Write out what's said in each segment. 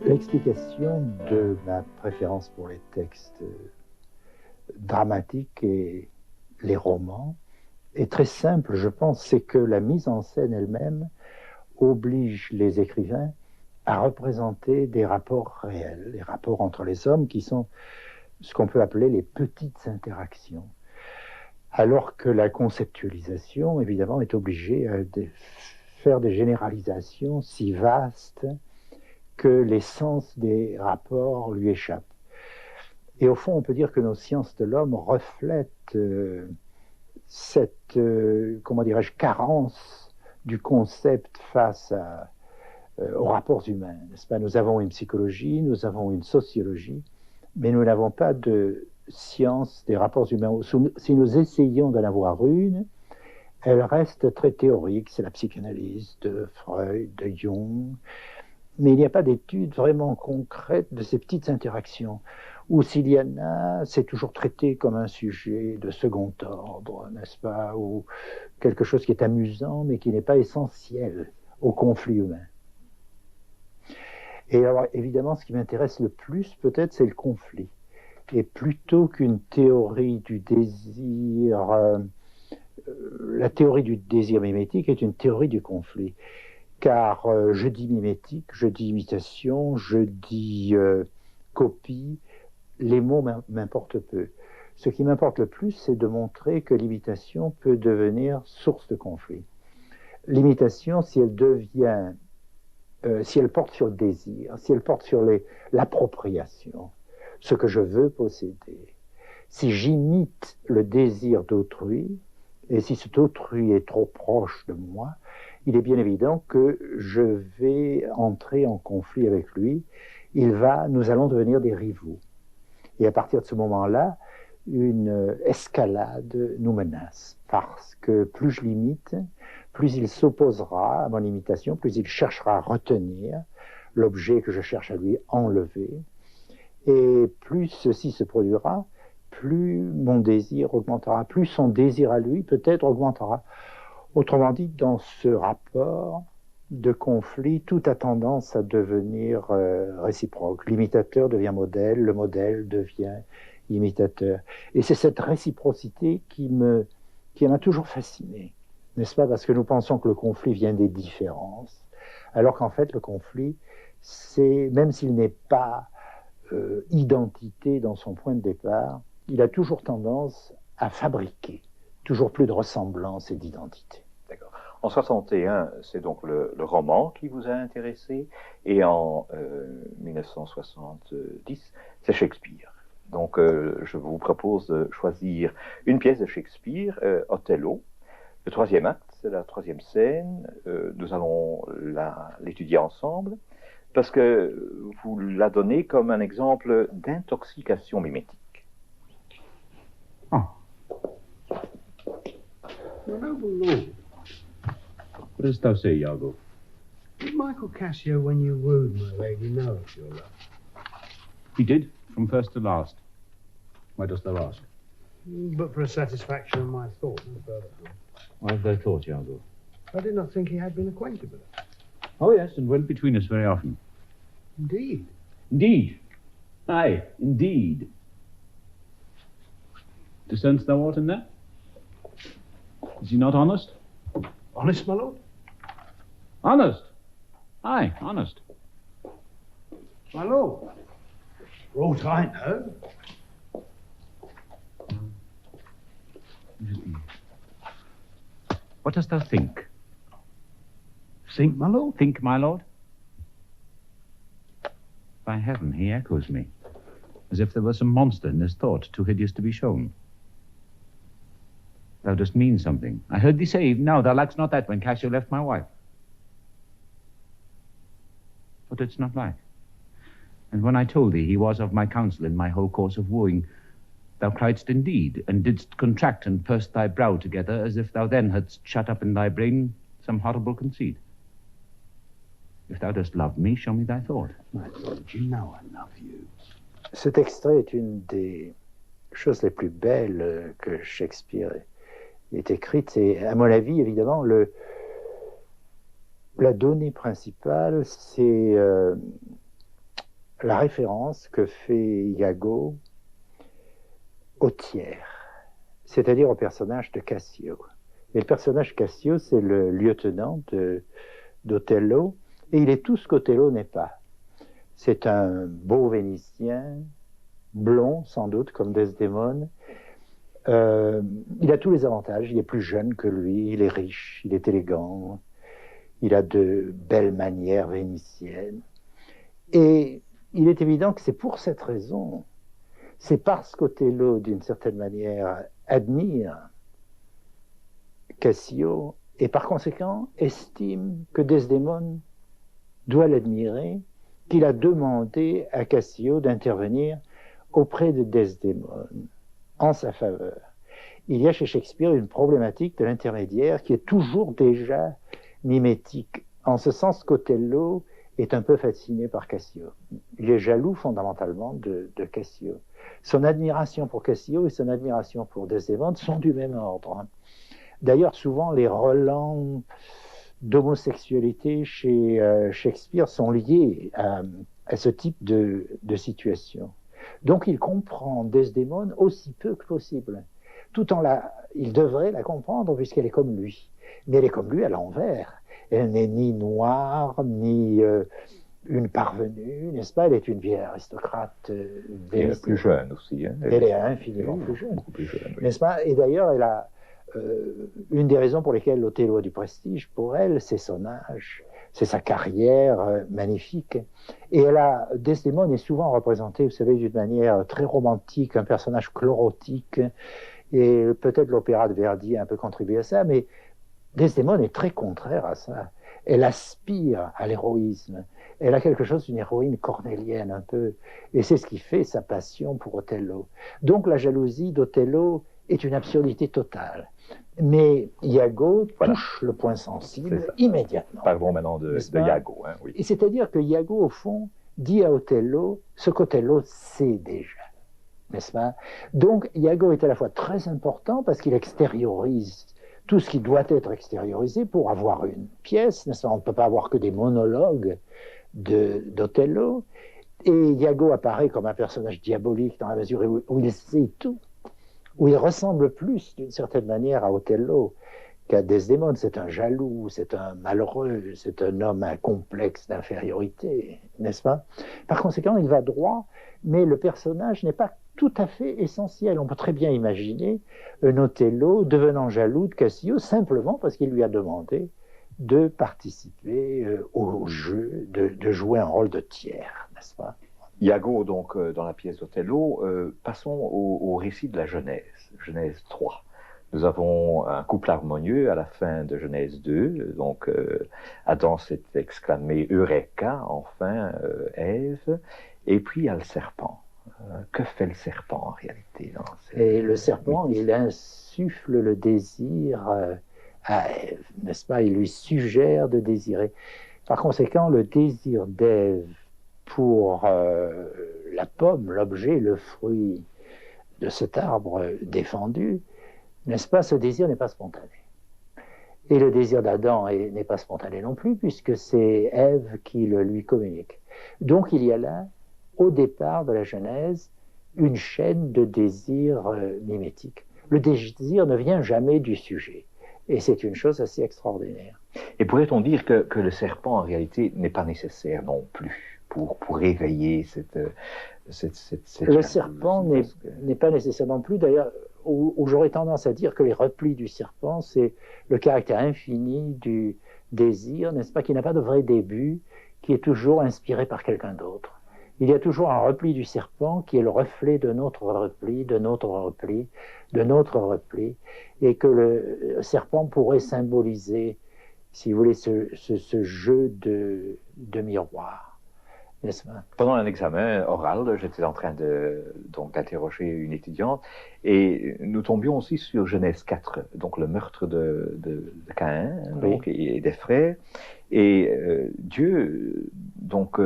L'explication de ma préférence pour les textes dramatiques et les romans est très simple, je pense, c'est que la mise en scène elle-même oblige les écrivains à représenter des rapports réels, les rapports entre les hommes qui sont ce qu'on peut appeler les petites interactions. Alors que la conceptualisation, évidemment, est obligée à faire des généralisations si vastes que l'essence des rapports lui échappe. Et au fond, on peut dire que nos sciences de l'homme reflètent cette, comment dirais-je, carence du concept face aux rapports humains, n'est-ce pas? Nous avons une psychologie, nous avons une sociologie, mais nous n'avons pas de science des rapports humains. Si nous essayons d'en avoir une, elle reste très théorique. C'est la psychanalyse de Freud, de Jung, mais il n'y a pas d'études vraiment concrètes de ces petites interactions. Ou s'il y en a, c'est toujours traité comme un sujet de second ordre, n'est-ce pas? Ou quelque chose qui est amusant, mais qui n'est pas essentiel au conflit humain. Et alors, évidemment, ce qui m'intéresse le plus, peut-être, c'est le conflit. Et plutôt qu'une théorie du désir, la théorie du désir mimétique est une théorie du conflit. Car je dis mimétique, je dis imitation, je dis copie, les mots m'importent peu. Ce qui m'importe le plus, c'est de montrer que l'imitation peut devenir source de conflit. L'imitation, si elle devient, si elle porte sur le désir, si elle porte sur l'appropriation, ce que je veux posséder, si j'imite le désir d'autrui, et si cet autrui est trop proche de moi, il est bien évident que je vais entrer en conflit avec lui. Nous allons devenir des rivaux. Et à partir de ce moment-là, une escalade nous menace. Parce que plus je l'imite, plus il s'opposera à mon imitation, plus il cherchera à retenir l'objet que je cherche à lui enlever. Et plus ceci se produira, plus mon désir augmentera, plus son désir à lui peut-être augmentera. Autrement dit, dans ce rapport de conflit, tout a tendance à devenir réciproque. L'imitateur devient modèle, le modèle devient imitateur. Et c'est cette réciprocité qui m'a toujours fasciné, n'est-ce pas? Parce que nous pensons que le conflit vient des différences, alors qu'en fait, le conflit, même s'il n'est pas identité dans son point de départ, il a toujours tendance à fabriquer toujours plus de ressemblance et d'identité. D'accord. En 61, c'est donc le roman qui vous a intéressé, et en 1970, c'est Shakespeare. Donc, je vous propose de choisir une pièce de Shakespeare, Othello. Le troisième acte, c'est la troisième scène. Nous allons l'étudier ensemble, parce que vous la donnez comme un exemple d'intoxication mimétique. Oh. Your noble lord. What dost thou say, Iago? Did Michael Cassio, when you wooed my lady, know of your love? He did, from first to last. Why dost thou ask? But for a satisfaction of my thought, no further. Why have thou thought, Iago? I did not think he had been acquainted with her. Oh, yes, and went between us very often. Indeed. Indeed. Aye, indeed. Discernst thou aught in that? Is he not honest? Honest, my lord? Honest. Aye, honest. My lord, for aught I know. What dost thou think? Think, my lord? Think, my lord? By heaven, he echoes me, as if there were some monster in his thought too hideous to be shown. Thou dost mean something. I heard thee say, now thou likest not that when Cassio left my wife. What didst not like? And when I told thee he was of my counsel in my whole course of wooing, thou criedst indeed, and didst contract and purse thy brow together, as if thou then hadst shut up in thy brain some horrible conceit. If thou dost love me, show me thy thought. My lord, you know I love you. Cet extrait est une des choses les plus belles que Shakespeare ait écrites. Et à mon avis, évidemment, la donnée principale, c'est la référence que fait Iago au tiers, c'est-à-dire au personnage de Cassio. Et le personnage Cassio, c'est le lieutenant d'Othello, et il est tout ce qu'Othello n'est pas. C'est un beau Vénitien, blond sans doute, comme Desdémone. Il a tous les avantages, il est plus jeune que lui, il est riche, il est élégant, il a de belles manières vénitiennes. Et il est évident que c'est pour cette raison, c'est parce qu'Othello, d'une certaine manière, admire Cassio et par conséquent estime que Desdémone doit l'admirer, qu'il a demandé à Cassio d'intervenir auprès de Desdémone en sa faveur. Il y a chez Shakespeare une problématique de l'intermédiaire qui est toujours déjà mimétique, en ce sens qu'Othello est un peu fasciné par Cassio. Il est jaloux fondamentalement de Cassio. Son admiration pour Cassio et son admiration pour Desdémone sont du même ordre. D'ailleurs, souvent, les relents d'homosexualité chez Shakespeare sont liés à ce type de situation. Donc, il comprend Desdémone aussi peu que possible. Il devrait la comprendre puisqu'elle est comme lui. Mais elle est comme lui à l'envers. Elle n'est ni noire, ni une parvenue, n'est-ce pas? Elle est une vieille aristocrate. Elle est plus jeune aussi. Hein? Elle est infiniment plus jeune. Beaucoup plus jeune, oui. N'est-ce pas? Et d'ailleurs, elle a une des raisons pour lesquelles Othello a du prestige pour elle, c'est son âge, c'est sa carrière magnifique. Et Desdémone est souvent représentée, vous savez, d'une manière très romantique, un personnage chlorotique. Et peut-être l'opéra de Verdi a un peu contribué à ça, mais Desdémone est très contraire à ça. Elle aspire à l'héroïsme. Elle a quelque chose d'une héroïne cornélienne un peu. Et c'est ce qui fait sa passion pour Othello. Donc la jalousie d'Othello est une absurdité totale. Mais Iago touche le point sensible immédiatement. Parlons maintenant de Iago. Hein, oui. Et c'est-à-dire que Iago, au fond, dit à Othello ce qu'Othello sait déjà. N'est-ce pas? Donc Iago est à la fois très important parce qu'il extériorise tout ce qui doit être extériorisé pour avoir une pièce, n'est-ce pas? On ne peut pas avoir que des monologues d'Othello. Et Iago apparaît comme un personnage diabolique dans la mesure où il sait tout, où il ressemble plus d'une certaine manière à Othello qu'à Desdémone. C'est un jaloux, c'est un malheureux, c'est un homme complexe d'infériorité, n'est-ce pas? Par conséquent, il va droit, mais le personnage n'est pas tout à fait essentiel. On peut très bien imaginer un Othello devenant jaloux de Cassio simplement parce qu'il lui a demandé de participer au jeu, de jouer un rôle de tiers, n'est-ce pas? Iago, donc, dans la pièce d'Othello, passons au récit de la Genèse, Genèse 3. Nous avons un couple harmonieux à la fin de Genèse 2, donc Adam s'est exclamé « Eureka », enfin Ève, et puis il y a le serpent. Que fait le serpent en réalité? Et le serpent, il insuffle le désir à Ève, n'est-ce pas? Il lui suggère de désirer. Par conséquent, le désir d'Ève pour la pomme, l'objet, le fruit de cet arbre défendu, n'est-ce pas? Ce désir n'est pas spontané. Et le désir d'Adam n'est pas spontané non plus, puisque c'est Ève qui le lui communique. Donc il y a là, au départ de la Genèse, une chaîne de désirs mimétiques. Le désir ne vient jamais du sujet. Et c'est une chose assez extraordinaire. Et pourrait-on dire que le serpent, en réalité, n'est pas nécessaire non plus pour éveiller cette le serpent n'est pas nécessaire non plus. D'ailleurs, où j'aurais tendance à dire que les replis du serpent, c'est le caractère infini du désir, n'est-ce pas, qui n'a pas de vrai début, qui est toujours inspiré par quelqu'un d'autre. Il y a toujours un repli du serpent qui est le reflet de notre repli, de notre repli, de notre repli, et que le serpent pourrait symboliser, si vous voulez, ce jeu de miroir. Pendant un examen oral, j'étais en train d'interroger une étudiante et nous tombions aussi sur Genèse 4, donc le meurtre de Caïn, donc, et des frères. Et Dieu, donc,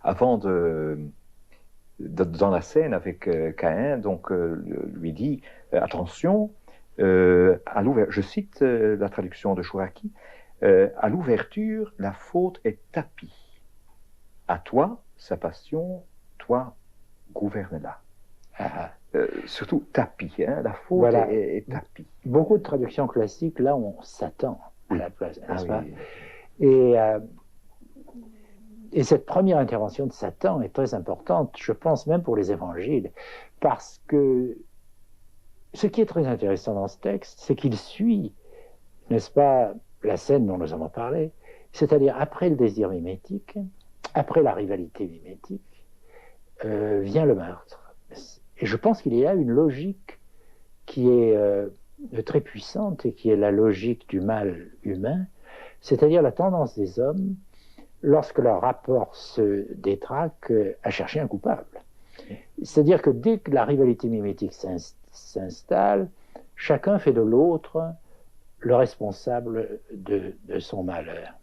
avant dans la scène avec Caïn, donc, lui dit attention, je cite la traduction de Chouraki, à l'ouverture, la faute est tapie. À toi, sa passion, toi, gouverne-la. Ah, Surtout tapis, hein, la faute Voilà. est tapis. beaucoup de traductions classiques, là, on s'attend à la place, n'est-ce pas? oui. Et cette première intervention de Satan est très importante, je pense même pour les évangiles, parce que ce qui est très intéressant dans ce texte, c'est qu'il suit, n'est-ce pas, la scène dont nous avons parlé, c'est-à-dire après le désir mimétique, après la rivalité mimétique, vient le meurtre. Et je pense qu'il y a une logique qui est très puissante et qui est la logique du mal humain, c'est-à-dire la tendance des hommes, lorsque leur rapport se détraque, à chercher un coupable. C'est-à-dire que dès que la rivalité mimétique s'installe, chacun fait de l'autre le responsable de son malheur.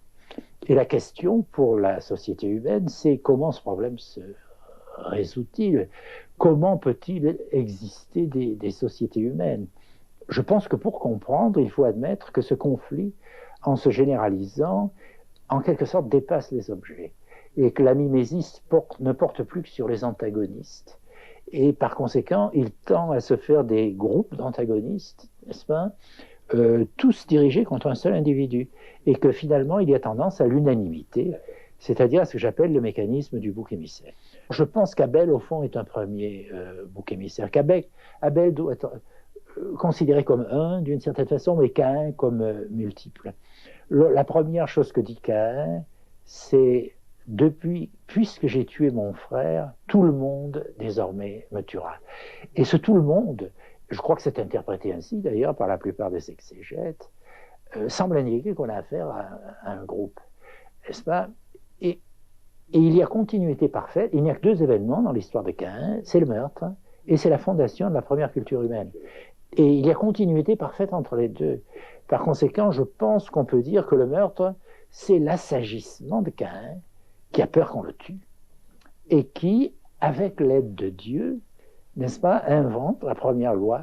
Et la question pour la société humaine, c'est comment ce problème se résout-il? Comment peut-il exister des sociétés humaines? Je pense que pour comprendre, il faut admettre que ce conflit, en se généralisant, en quelque sorte dépasse les objets, et que la mimésis ne porte plus que sur les antagonistes. Et par conséquent, il tend à se faire des groupes d'antagonistes, n'est-ce pas, tous dirigés contre un seul individu, et que finalement, il y a tendance à l'unanimité, c'est-à-dire à ce que j'appelle le mécanisme du bouc émissaire. Je pense qu'Abel, au fond, est un premier bouc émissaire. Abel doit être considéré comme un, d'une certaine façon, mais Caïn comme multiple. La première chose que dit Caïn, c'est puisque j'ai tué mon frère, tout le monde désormais me tuera. Et ce tout le monde, je crois que c'est interprété ainsi d'ailleurs par la plupart des exégètes, semble indiquer qu'on a affaire à un groupe, n'est-ce pas? Et il y a continuité parfaite, il n'y a que deux événements dans l'histoire de Caïn, c'est le meurtre et c'est la fondation de la première culture humaine. Et il y a continuité parfaite entre les deux. Par conséquent, je pense qu'on peut dire que le meurtre, c'est l'assagissement de Caïn, qui a peur qu'on le tue, et qui, avec l'aide de Dieu, n'est-ce pas, invente la première loi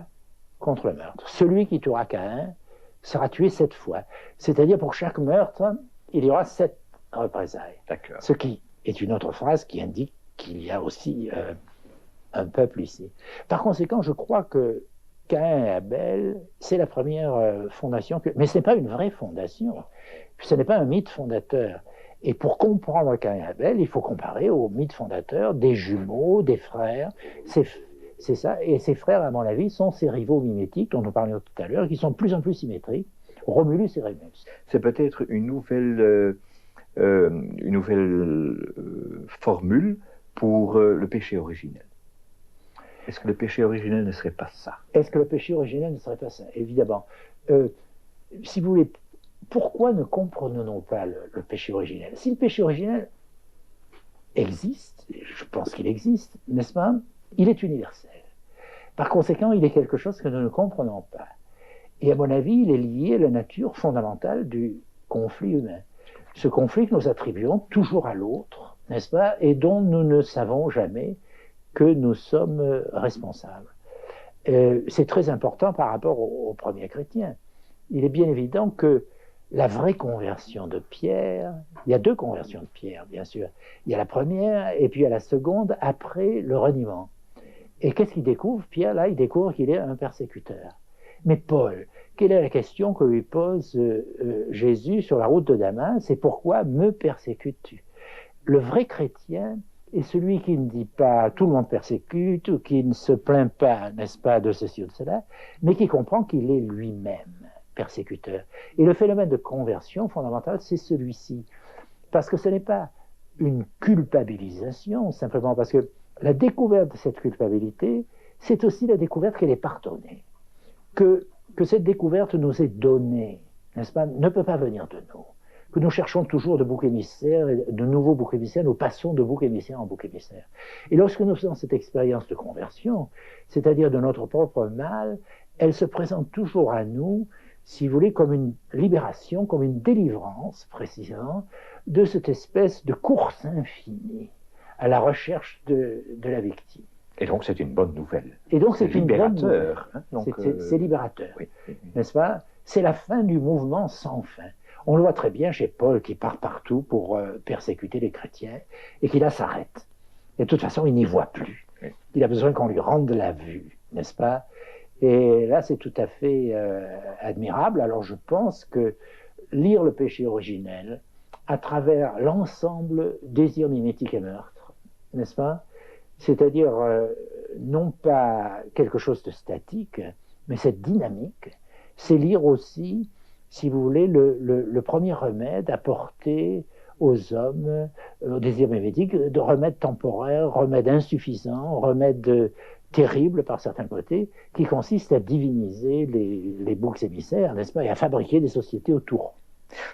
contre le meurtre. Celui qui tuera Caïn sera tué 7 fois. C'est-à-dire, pour chaque meurtre, il y aura 7 représailles. D'accord. Ce qui est une autre phrase qui indique qu'il y a aussi un peuple ici. Par conséquent, je crois que Caïn et Abel, c'est la première fondation, mais ce n'est pas une vraie fondation, ce n'est pas un mythe fondateur. Et pour comprendre Caïn et Abel, il faut comparer au mythe fondateur des jumeaux, des frères, c'est ça, et ces frères, à mon avis, sont ces rivaux mimétiques dont nous parlions tout à l'heure, qui sont de plus en plus symétriques, Romulus et Rémus. C'est peut-être une nouvelle formule pour le péché originel. Est-ce que le péché originel ne serait pas ça? Est-ce que le péché originel ne serait pas ça? Évidemment. Si vous voulez, pourquoi ne comprenons-nous pas le péché originel? Si le péché originel existe, je pense qu'il existe, n'est-ce pas? Il est universel. Par conséquent, il est quelque chose que nous ne comprenons pas. Et à mon avis, il est lié à la nature fondamentale du conflit humain. Ce conflit que nous attribuons toujours à l'autre, n'est-ce pas? Et dont nous ne savons jamais que nous sommes responsables. C'est très important par rapport aux premiers chrétiens. Il est bien évident que la vraie conversion de Pierre, il y a 2 conversions de Pierre, bien sûr. Il y a la première et puis il y a la seconde après le reniement. Et qu'est-ce qu'il découvre? Pierre, là, il découvre qu'il est un persécuteur. Mais Paul, quelle est la question que lui pose Jésus sur la route de Damas? C'est pourquoi me persécutes-tu? Le vrai chrétien est celui qui ne dit pas tout le monde persécute ou qui ne se plaint pas, n'est-ce pas, de ceci ou de cela, mais qui comprend qu'il est lui-même persécuteur. Et le phénomène de conversion fondamental, c'est celui-ci. Parce que ce n'est pas une culpabilisation, simplement parce que la découverte de cette culpabilité, c'est aussi la découverte qu'elle est pardonnée. Que cette découverte nous est donnée, n'est-ce pas, ne peut pas venir de nous. Que nous cherchons toujours de boucs émissaires, de nouveaux boucs émissaires, nous passons de bouc émissaire en bouc émissaire. Et lorsque nous faisons cette expérience de conversion, c'est-à-dire de notre propre mal, elle se présente toujours à nous, si vous voulez, comme une libération, comme une délivrance, précisément, de cette espèce de course infinie à la recherche de la victime. Et donc c'est une bonne nouvelle. Et donc c'est une bonne nouvelle. Hein, c'est libérateur, oui. n'est-ce pas? C'est la fin du mouvement sans fin. On le voit très bien chez Paul qui part partout pour persécuter les chrétiens et qui là s'arrête. Et de toute façon, il n'y voit plus. Il a besoin qu'on lui rende la vue, n'est-ce pas? Et là, c'est tout à fait admirable. Alors je pense que lire le péché originel à travers l'ensemble désir, mimétique et meurtre, n'est-ce pas? C'est-à-dire non pas quelque chose de statique, mais cette dynamique, c'est lire aussi, si vous voulez, le premier remède apporté aux hommes, au désir mimétique, de remède temporaire, remède insuffisant, remède terrible par certains côtés, qui consiste à diviniser les boucs émissaires, n'est-ce pas, et à fabriquer des sociétés autour.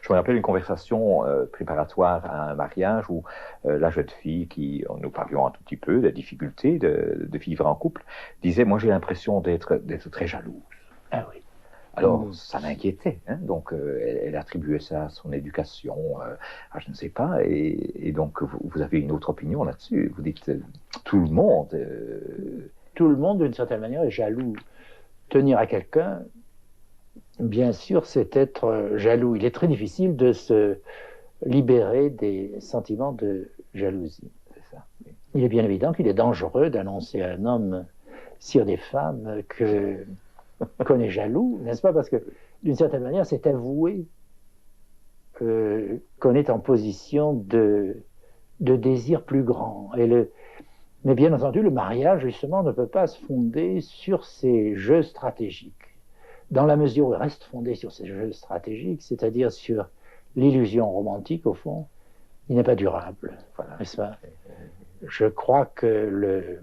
Je me rappelle une conversation préparatoire à un mariage où la jeune fille, nous parlions un tout petit peu des difficultés de vivre en couple, disait « Moi j'ai l'impression d'être très jalouse. » Ah oui. Alors, ça m'inquiétait. Hein? Donc, elle attribuait ça à son éducation, à je ne sais pas. Et donc, vous avez une autre opinion là-dessus. Vous dites tout le monde. Tout le monde, d'une certaine manière, est jaloux. Tenir à quelqu'un, bien sûr, c'est être jaloux. Il est très difficile de se libérer des sentiments de jalousie. C'est ça. Il est bien évident qu'il est dangereux d'annoncer à un homme, sire des femmes, qu'on est jaloux, n'est-ce pas? Parce que, d'une certaine manière, c'est avouer qu'on est en position de désir plus grand. Mais bien entendu, le mariage, justement, ne peut pas se fonder sur ces jeux stratégiques. Dans la mesure où il reste fondé sur ces jeux stratégiques, c'est-à-dire sur l'illusion romantique, au fond, il n'est pas durable. Voilà, n'est-ce pas? Je crois que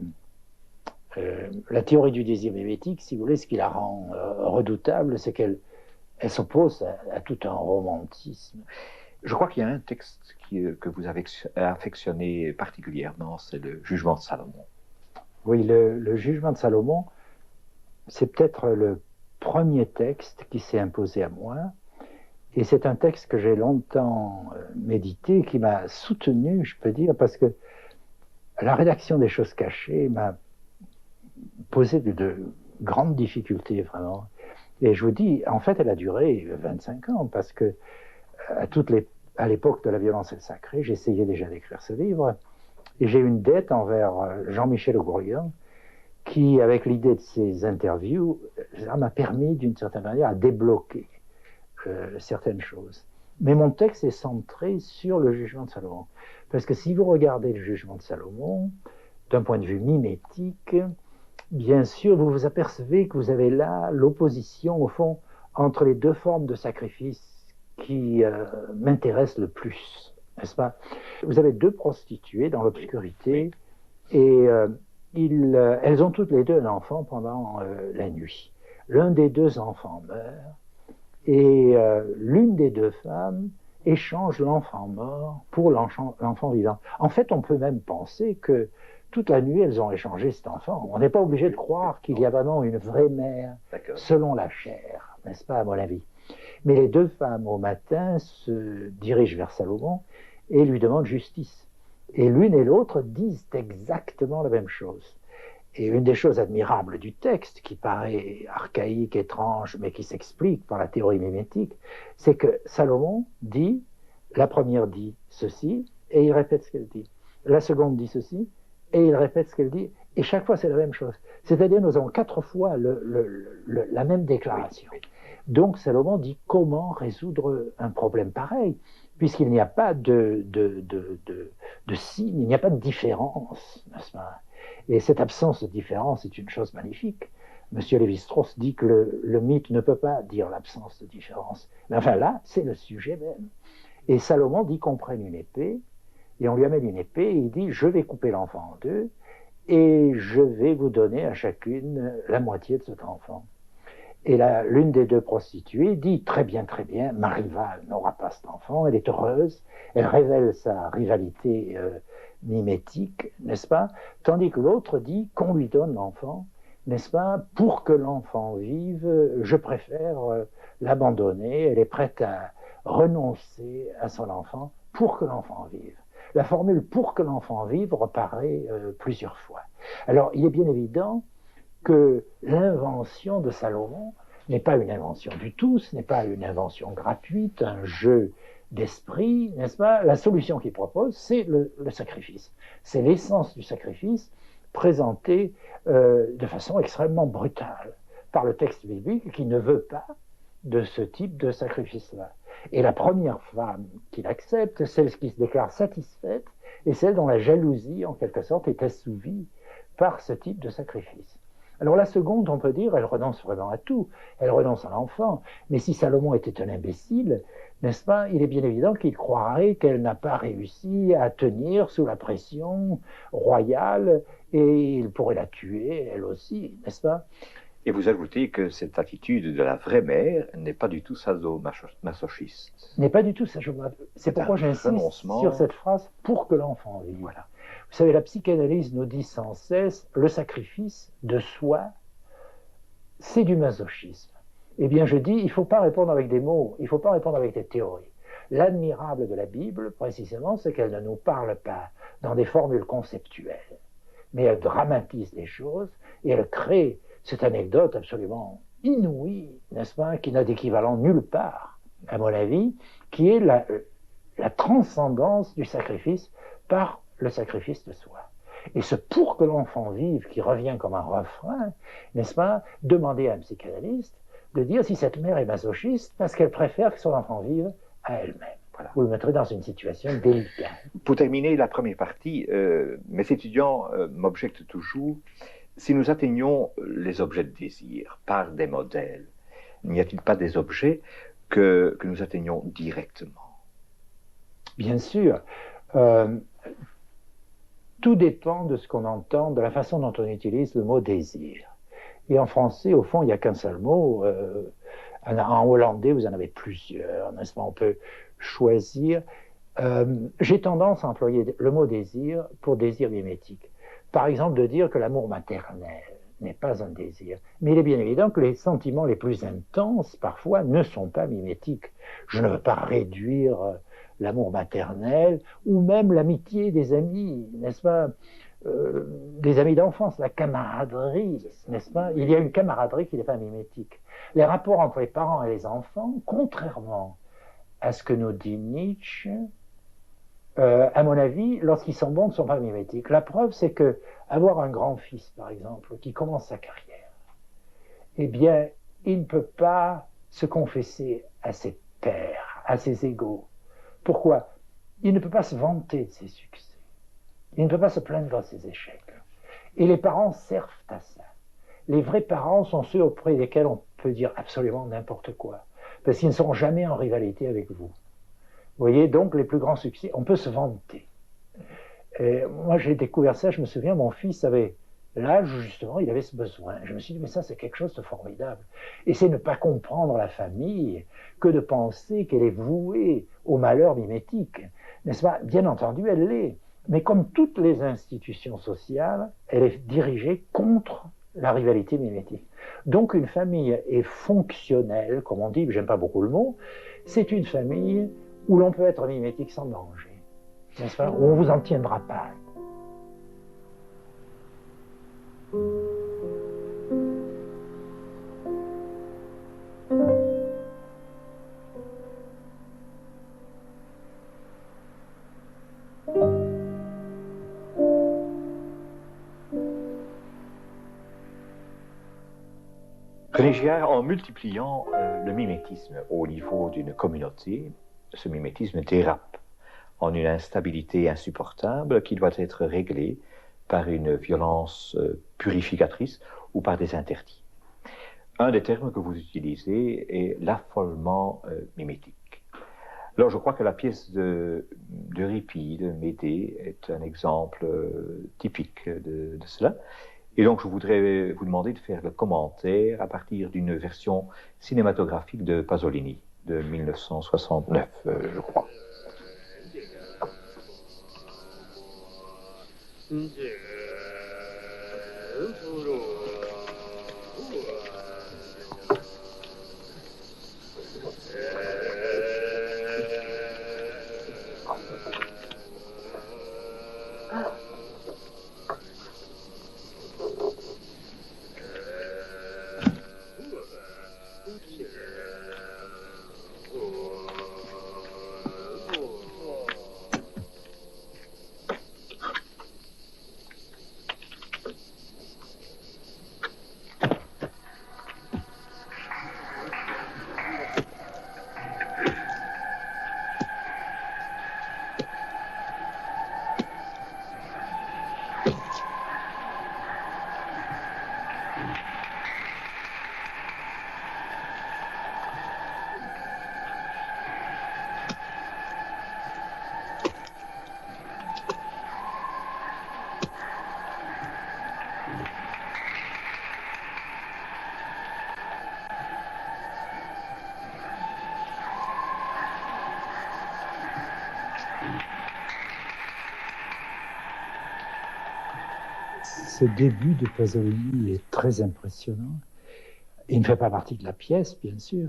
la théorie du désir mimétique, si vous voulez, ce qui la rend redoutable, c'est qu'elle s'oppose à tout un romantisme. Je crois qu'il y a un texte que vous avez affectionné particulièrement, c'est le Jugement de Salomon. Oui, le Jugement de Salomon, c'est peut-être le premier texte qui s'est imposé à moi, et c'est un texte que j'ai longtemps médité, qui m'a soutenu, je peux dire, parce que la rédaction des Choses cachées m'a posé de grandes difficultés, vraiment. Et je vous dis, en fait, elle a duré 25 ans, parce que à l'époque de La violence et le sacré, j'essayais déjà d'écrire ce livre, et j'ai une dette envers Jean-Michel Augourian, qui, avec l'idée de ces interviews, ça m'a permis, d'une certaine manière, à débloquer certaines choses. Mais mon texte est centré sur le Jugement de Salomon. Parce que si vous regardez le Jugement de Salomon, d'un point de vue mimétique, bien sûr, vous vous apercevez que vous avez là l'opposition, au fond, entre les deux formes de sacrifice qui m'intéressent le plus, n'est-ce pas? Vous avez deux prostituées dans l'obscurité, et elles ont toutes les deux un enfant pendant la nuit. L'un des deux enfants meurt, et l'une des deux femmes échange l'enfant mort pour l'enfant vivant. En fait, on peut même penser que toute la nuit, elles ont échangé cet enfant. On n'est pas obligé de croire qu'il y a vraiment une vraie mère selon la chair, n'est-ce pas, à mon avis? Mais les deux femmes, au matin, se dirigent vers Salomon et lui demandent justice. Et l'une et l'autre disent exactement la même chose. Et une des choses admirables du texte, qui paraît archaïque, étrange, mais qui s'explique par la théorie mimétique, c'est que Salomon dit, la première dit ceci, et il répète ce qu'elle dit. La seconde dit ceci, et il répète ce qu'elle dit, et chaque fois c'est la même chose. C'est-à-dire nous avons 4 fois la même déclaration. Donc Salomon dit comment résoudre un problème pareil, puisqu'il n'y a pas de signe, il n'y a pas de différence, n'est-ce pas? Et cette absence de différence est une chose magnifique. Monsieur Lévi-Strauss dit que le mythe ne peut pas dire l'absence de différence. Mais enfin là, c'est le sujet même. Et Salomon dit qu'on prenne une épée, et on lui amène une épée, et il dit « Je vais couper l'enfant en deux, et je vais vous donner à chacune la moitié de cet enfant. » Et l'une des deux prostituées dit « Très bien, ma rivale n'aura pas cet enfant, elle est heureuse, elle révèle sa rivalité mimétique, n'est-ce pas? Tandis que l'autre dit qu'on lui donne l'enfant, n'est-ce pas? Pour que l'enfant vive, je préfère l'abandonner, elle est prête à renoncer à son enfant pour que l'enfant vive. » La formule « pour que l'enfant vive » reparaît plusieurs fois. Alors, il est bien évident que l'invention de Salomon n'est pas une invention du tout, ce n'est pas une invention gratuite, un jeu d'esprit, n'est-ce pas? La solution qu'il propose, c'est le sacrifice. C'est l'essence du sacrifice présentée de façon extrêmement brutale par le texte biblique qui ne veut pas de ce type de sacrifice-là. Et la première femme qu'il accepte, celle qui se déclare satisfaite, est celle dont la jalousie, en quelque sorte, est assouvie par ce type de sacrifice. Alors la seconde, on peut dire, elle renonce vraiment à tout, elle renonce à l'enfant, mais si Salomon était un imbécile, n'est-ce pas, il est bien évident qu'il croirait qu'elle n'a pas réussi à tenir sous la pression royale, et il pourrait la tuer, elle aussi, n'est-ce pas? Et vous ajoutez que cette attitude de la vraie mère n'est pas du tout sadomasochiste. N'est pas du tout sadomasochiste. C'est pourquoi j'insiste sur cette phrase « pour que l'enfant vive ». Voilà. Vous savez, la psychanalyse nous dit sans cesse le sacrifice de soi, c'est du masochisme. Eh bien, je dis, il ne faut pas répondre avec des mots, il ne faut pas répondre avec des théories. L'admirable de la Bible, précisément, c'est qu'elle ne nous parle pas dans des formules conceptuelles, mais elle dramatise les choses et elle crée cette anecdote absolument inouïe, n'est-ce pas, qui n'a d'équivalent nulle part, à mon avis, qui est la transcendance du sacrifice par le sacrifice de soi. Et ce « pour que l'enfant vive » qui revient comme un refrain, n'est-ce pas, demander à un psychanalyste de dire si cette mère est masochiste parce qu'elle préfère que son enfant vive à elle-même. Voilà. Vous le mettrez dans une situation délicate. Pour terminer la première partie, mes étudiants m'objectent toujours: si nous atteignons les objets de désir par des modèles, n'y a-t-il pas des objets que nous atteignons directement? Bien sûr. Tout dépend de ce qu'on entend, de la façon dont on utilise le mot désir. Et en français, au fond, il n'y a qu'un seul mot. En hollandais, vous en avez plusieurs, n'est-ce pas? On peut choisir. J'ai tendance à employer le mot désir pour désir mimétique. Par exemple, de dire que l'amour maternel n'est pas un désir. Mais il est bien évident que les sentiments les plus intenses, parfois, ne sont pas mimétiques. Je ne veux pas réduire l'amour maternel, ou même l'amitié des amis, n'est-ce pas, des amis d'enfance, la camaraderie, n'est-ce pas? Il y a une camaraderie qui n'est pas mimétique. Les rapports entre les parents et les enfants, contrairement à ce que nous dit Nietzsche, à mon avis, lorsqu'ils sont bons, ne sont pas mimétiques. La preuve, c'est que avoir un grand-fils, par exemple, qui commence sa carrière, eh bien, il ne peut pas se confesser à ses pairs, à ses égaux. Pourquoi? Il ne peut pas se vanter de ses succès. Il ne peut pas se plaindre de ses échecs. Et les parents servent à ça. Les vrais parents sont ceux auprès desquels on peut dire absolument n'importe quoi, parce qu'ils ne seront jamais en rivalité avec vous. Vous voyez, donc les plus grands succès, on peut se vanter. Et moi, j'ai découvert ça, je me souviens, mon fils avait l'âge où justement il avait ce besoin. Je me suis dit, mais ça, c'est quelque chose de formidable. Et c'est ne pas comprendre la famille que de penser qu'elle est vouée au malheur mimétique. N'est-ce pas? Bien entendu, elle l'est. Mais comme toutes les institutions sociales, elle est dirigée contre la rivalité mimétique. Donc une famille est fonctionnelle, comme on dit, j'aime pas beaucoup le mot, c'est une famille où l'on peut être mimétique sans danger, n'est-ce pas? Où on ne vous en tiendra pas. René Girard, en multipliant le mimétisme au niveau d'une communauté, ce mimétisme dérape en une instabilité insupportable qui doit être réglée par une violence purificatrice ou par des interdits. Un des termes que vous utilisez est l'affolement mimétique. Alors je crois que la pièce d'Euripide, de Médée, est un exemple typique de cela. Et donc je voudrais vous demander de faire le commentaire à partir d'une version cinématographique de Pasolini, de 1969, je crois. ce début de Pasolini est très impressionnant. Il ne fait pas partie de la pièce, bien sûr,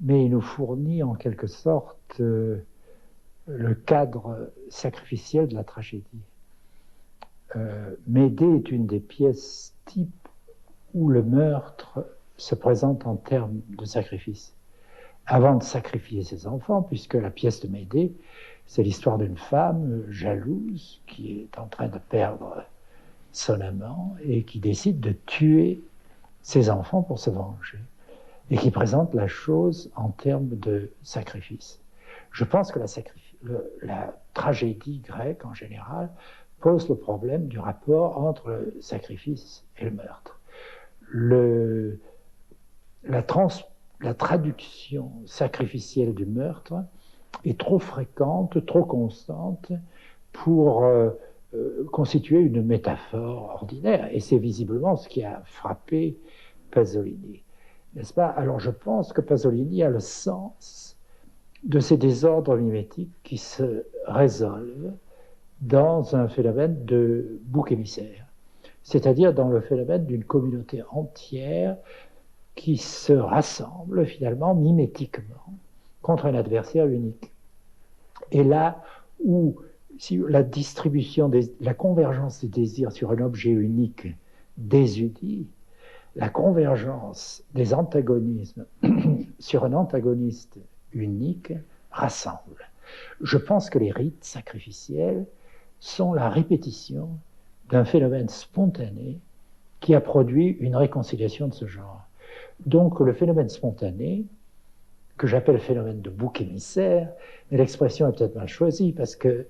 mais il nous fournit en quelque sorte le cadre sacrificiel de la tragédie. Médée est une des pièces types où le meurtre se présente en termes de sacrifice. Avant de sacrifier ses enfants, puisque la pièce de Médée, c'est l'histoire d'une femme jalouse qui est en train de perdre son amant et qui décide de tuer ses enfants pour se venger, et qui présente la chose en termes de sacrifice. Je pense que la tragédie grecque, en général, pose le problème du rapport entre le sacrifice et le meurtre. La traduction sacrificielle du meurtre est trop fréquente, trop constante pour constituer une métaphore ordinaire. Et c'est visiblement ce qui a frappé Pasolini, n'est-ce pas? Alors je pense que Pasolini a le sens de ces désordres mimétiques qui se résolvent dans un phénomène de bouc émissaire, c'est-à-dire dans le phénomène d'une communauté entière qui se rassemble finalement mimétiquement contre un adversaire unique. Et là où si la distribution, la convergence des désirs sur un objet unique désunit, la convergence des antagonismes sur un antagoniste unique rassemble. Je pense que les rites sacrificiels sont la répétition d'un phénomène spontané qui a produit une réconciliation de ce genre. Donc le phénomène spontané, que j'appelle phénomène de bouc émissaire, mais l'expression est peut-être mal choisie parce que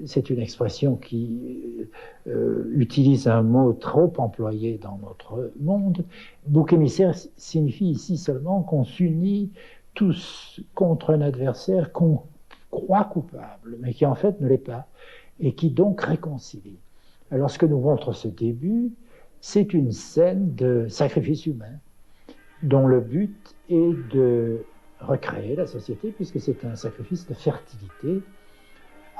c'est une expression qui utilise un mot trop employé dans notre monde. Bouc émissaire signifie ici seulement qu'on s'unit tous contre un adversaire qu'on croit coupable, mais qui en fait ne l'est pas, et qui donc réconcilie. Alors ce que nous montre ce début, c'est une scène de sacrifice humain, dont le but est de recréer la société, puisque c'est un sacrifice de fertilité.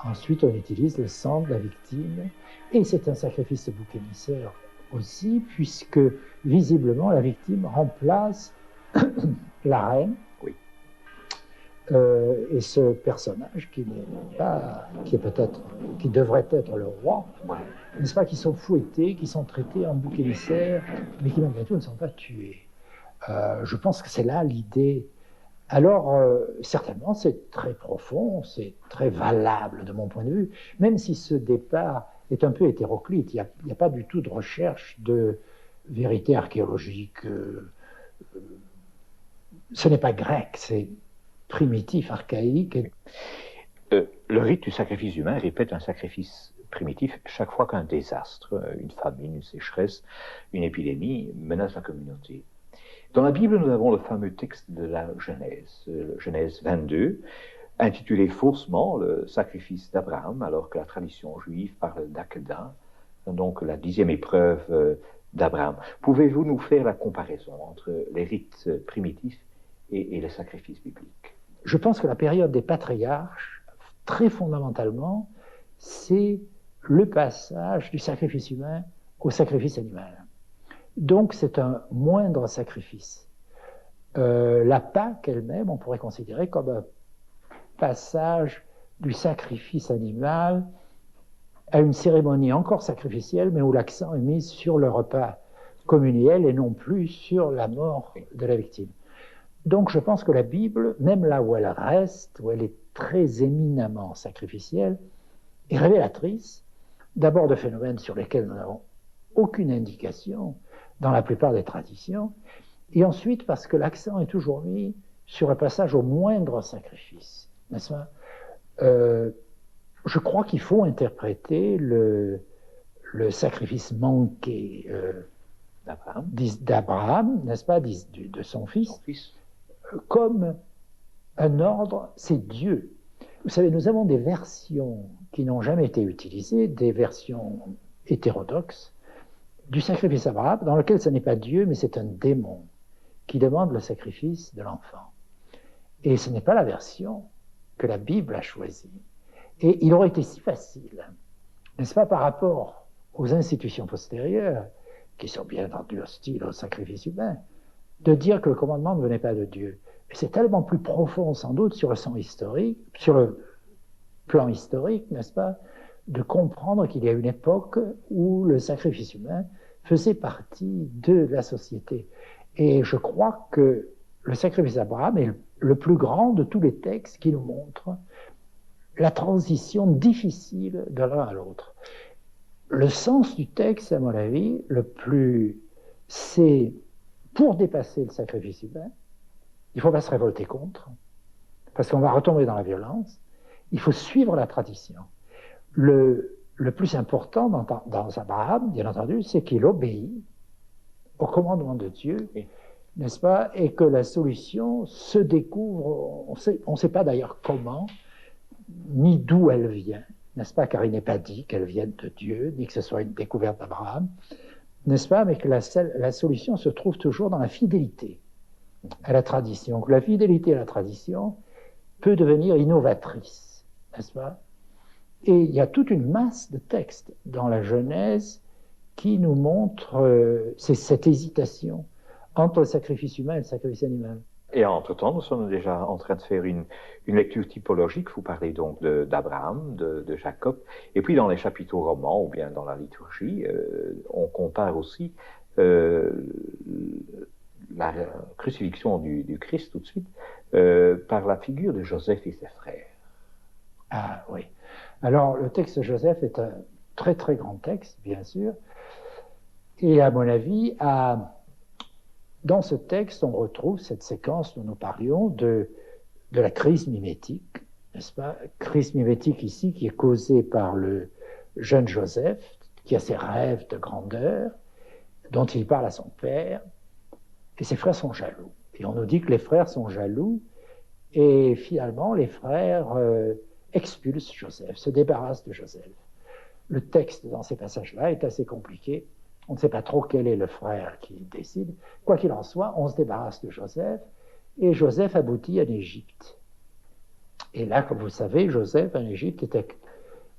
Ensuite, on utilise le sang de la victime, et c'est un sacrifice de bouc émissaire aussi, puisque visiblement la victime remplace la reine, oui. Et ce personnage qui devrait être le roi, n'est-ce pas, qui sont fouettés, qui sont traités en bouc émissaire, mais qui malgré tout ne sont pas tués. Je pense que c'est là l'idée. Alors, certainement, c'est très profond, c'est très valable de mon point de vue, même si ce départ est un peu hétéroclite. Il n'y a pas du tout de recherche de vérité archéologique. Ce n'est pas grec, c'est primitif, archaïque. Le rite du sacrifice humain répète un sacrifice primitif chaque fois qu'un désastre, une famine, une sécheresse, une épidémie menace la communauté. Dans la Bible, nous avons le fameux texte de la Genèse, Genèse 22, intitulé faussement le sacrifice d'Abraham, alors que la tradition juive parle d'Akedah, donc la 10e épreuve d'Abraham. Pouvez-vous nous faire la comparaison entre les rites primitifs et les sacrifices bibliques? Je pense que la période des patriarches, très fondamentalement, c'est le passage du sacrifice humain au sacrifice animal. Donc c'est un moindre sacrifice. La Pâque elle-même, on pourrait considérer comme un passage du sacrifice animal à une cérémonie encore sacrificielle, mais où l'accent est mis sur le repas communiel et non plus sur la mort de la victime. Donc je pense que la Bible, même là où elle reste, où elle est très éminemment sacrificielle, est révélatrice d'abord de phénomènes sur lesquels nous n'avons aucune indication dans la plupart des traditions, et ensuite parce que l'accent est toujours mis sur un passage au moindre sacrifice, n'est-ce pas? Je crois qu'il faut interpréter le sacrifice manqué d'Abraham, n'est-ce pas, de son fils, comme un ordre, c'est Dieu. Vous savez, nous avons des versions qui n'ont jamais été utilisées, des versions hétérodoxes, du sacrifice d'Abraham, dans lequel ce n'est pas Dieu, mais c'est un démon qui demande le sacrifice de l'enfant. Et ce n'est pas la version que la Bible a choisie. Et il aurait été si facile, n'est-ce pas, par rapport aux institutions postérieures, qui sont bien entendu hostiles au sacrifice humain, de dire que le commandement ne venait pas de Dieu. Et c'est tellement plus profond, sans doute, sur le plan historique, n'est-ce pas, de comprendre qu'il y a une époque où le sacrifice humain faisait partie de la société. Et je crois que le sacrifice d'Abraham est le plus grand de tous les textes qui nous montrent la transition difficile de l'un à l'autre. Le sens du texte, à mon avis, c'est pour dépasser le sacrifice humain, il ne faut pas se révolter contre, parce qu'on va retomber dans la violence, il faut suivre la tradition. Le plus important dans Abraham, bien entendu, c'est qu'il obéit au commandement de Dieu, n'est-ce pas, et que la solution se découvre, on ne sait pas d'ailleurs comment, ni d'où elle vient, n'est-ce pas, car il n'est pas dit qu'elle vienne de Dieu, ni que ce soit une découverte d'Abraham, n'est-ce pas, mais que la solution se trouve toujours dans la fidélité à la tradition, que la fidélité à la tradition peut devenir innovatrice, n'est-ce pas? Et il y a toute une masse de textes dans la Genèse qui nous montrent cette hésitation entre le sacrifice humain et le sacrifice animal. Et entre-temps, nous sommes déjà en train de faire une lecture typologique. Vous parlez donc d'Abraham, de Jacob. Et puis dans les chapitres romans, ou bien dans la liturgie, on compare aussi la crucifixion du Christ tout de suite par la figure de Joseph et ses frères. Ah oui. Alors le texte de Joseph est un très très grand texte, bien sûr. Et à mon avis, dans ce texte, on retrouve cette séquence dont nous parlions de la crise mimétique, n'est-ce pas? Crise mimétique ici qui est causée par le jeune Joseph, qui a ses rêves de grandeur, dont il parle à son père, et ses frères sont jaloux. Et on nous dit que les frères sont jaloux, et finalement les frères expulsent Joseph, se débarrassent de Joseph. Le texte dans ces passages-là est assez compliqué. On ne sait pas trop quel est le frère qui décide. Quoi qu'il en soit, on se débarrasse de Joseph, et Joseph aboutit en Égypte. Et là, comme vous savez, Joseph en Égypte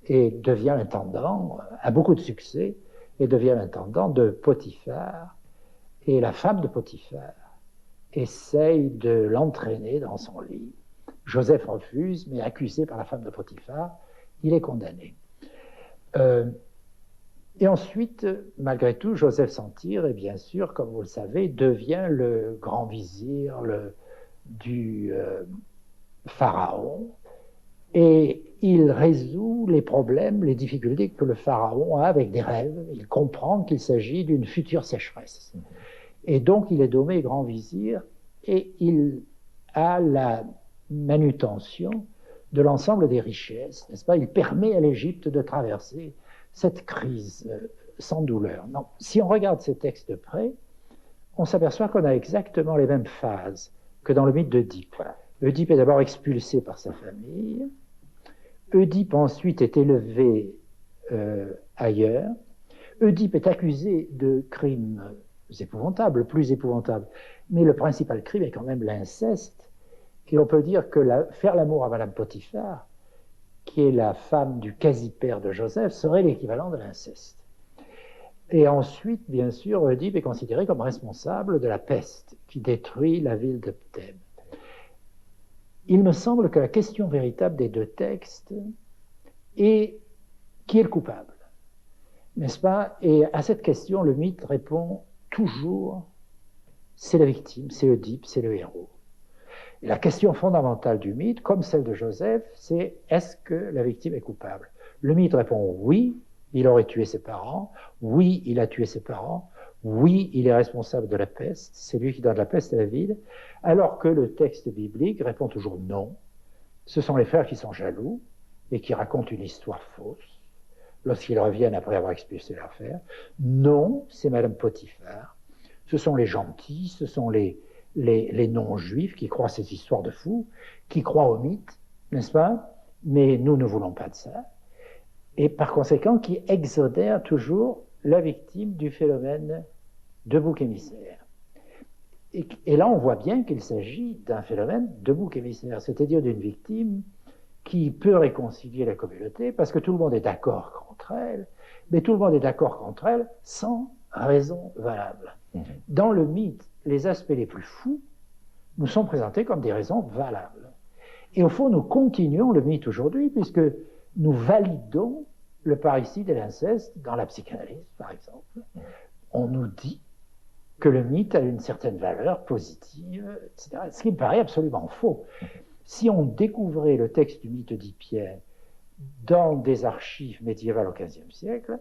devient l'intendant, a beaucoup de succès, et devient l'intendant de Potiphar. Et la femme de Potiphar essaye de l'entraîner dans son lit. Joseph refuse, mais accusé par la femme de Potiphar, il est condamné. Et ensuite, malgré tout, Joseph s'en tire et bien sûr, comme vous le savez, devient le grand vizir du pharaon et il résout les problèmes, les difficultés que le pharaon a avec des rêves. Il comprend qu'il s'agit d'une future sécheresse. Et donc, il est nommé grand vizir et il a la manutention de l'ensemble des richesses, n'est-ce pas? Il permet à l'Égypte de traverser cette crise sans douleur. Non. Si on regarde ces textes de près, on s'aperçoit qu'on a exactement les mêmes phases que dans le mythe d'Œdipe. Voilà. Œdipe est d'abord expulsé par sa famille. Œdipe ensuite est élevé ailleurs. Œdipe est accusé de crimes épouvantables, plus épouvantables. Mais le principal crime est quand même l'inceste. Et on peut dire que faire l'amour à Madame Potiphar, qui est la femme du quasi-père de Joseph, serait l'équivalent de l'inceste. Et ensuite, bien sûr, Œdipe est considéré comme responsable de la peste qui détruit la ville de Thèbes. Il me semble que la question véritable des deux textes est qui est le coupable, n'est-ce pas? Et à cette question, le mythe répond toujours c'est la victime, c'est Œdipe, c'est le héros. Et la question fondamentale du mythe, comme celle de Joseph, c'est est-ce que la victime est coupable? Le mythe répond oui, il aurait tué ses parents, oui, il a tué ses parents, oui, il est responsable de la peste, c'est lui qui donne la peste à la ville, alors que le texte biblique répond toujours non. Ce sont les frères qui sont jaloux et qui racontent une histoire fausse lorsqu'ils reviennent après avoir expulsé leur frère. Non, c'est Madame Potiphar. Ce sont les gentils, ce sont les non-juifs qui croient ces histoires de fous, qui croient au mythe, n'est-ce pas? Mais nous ne voulons pas de ça. Et par conséquent, qui exonèrent toujours la victime du phénomène de bouc émissaire. Et là, on voit bien qu'il s'agit d'un phénomène de bouc émissaire, c'est-à-dire d'une victime qui peut réconcilier la communauté parce que tout le monde est d'accord contre elle mais tout le monde est d'accord contre elle sans raison valable. Dans le mythe, les aspects les plus fous nous sont présentés comme des raisons valables. Et au fond, nous continuons le mythe aujourd'hui, puisque nous validons le parricide et l'inceste dans la psychanalyse, par exemple. On nous dit que le mythe a une certaine valeur positive, etc. Ce qui me paraît absolument faux. Si on découvrait le texte du mythe d'Hypien dans des archives médiévales au XVe siècle,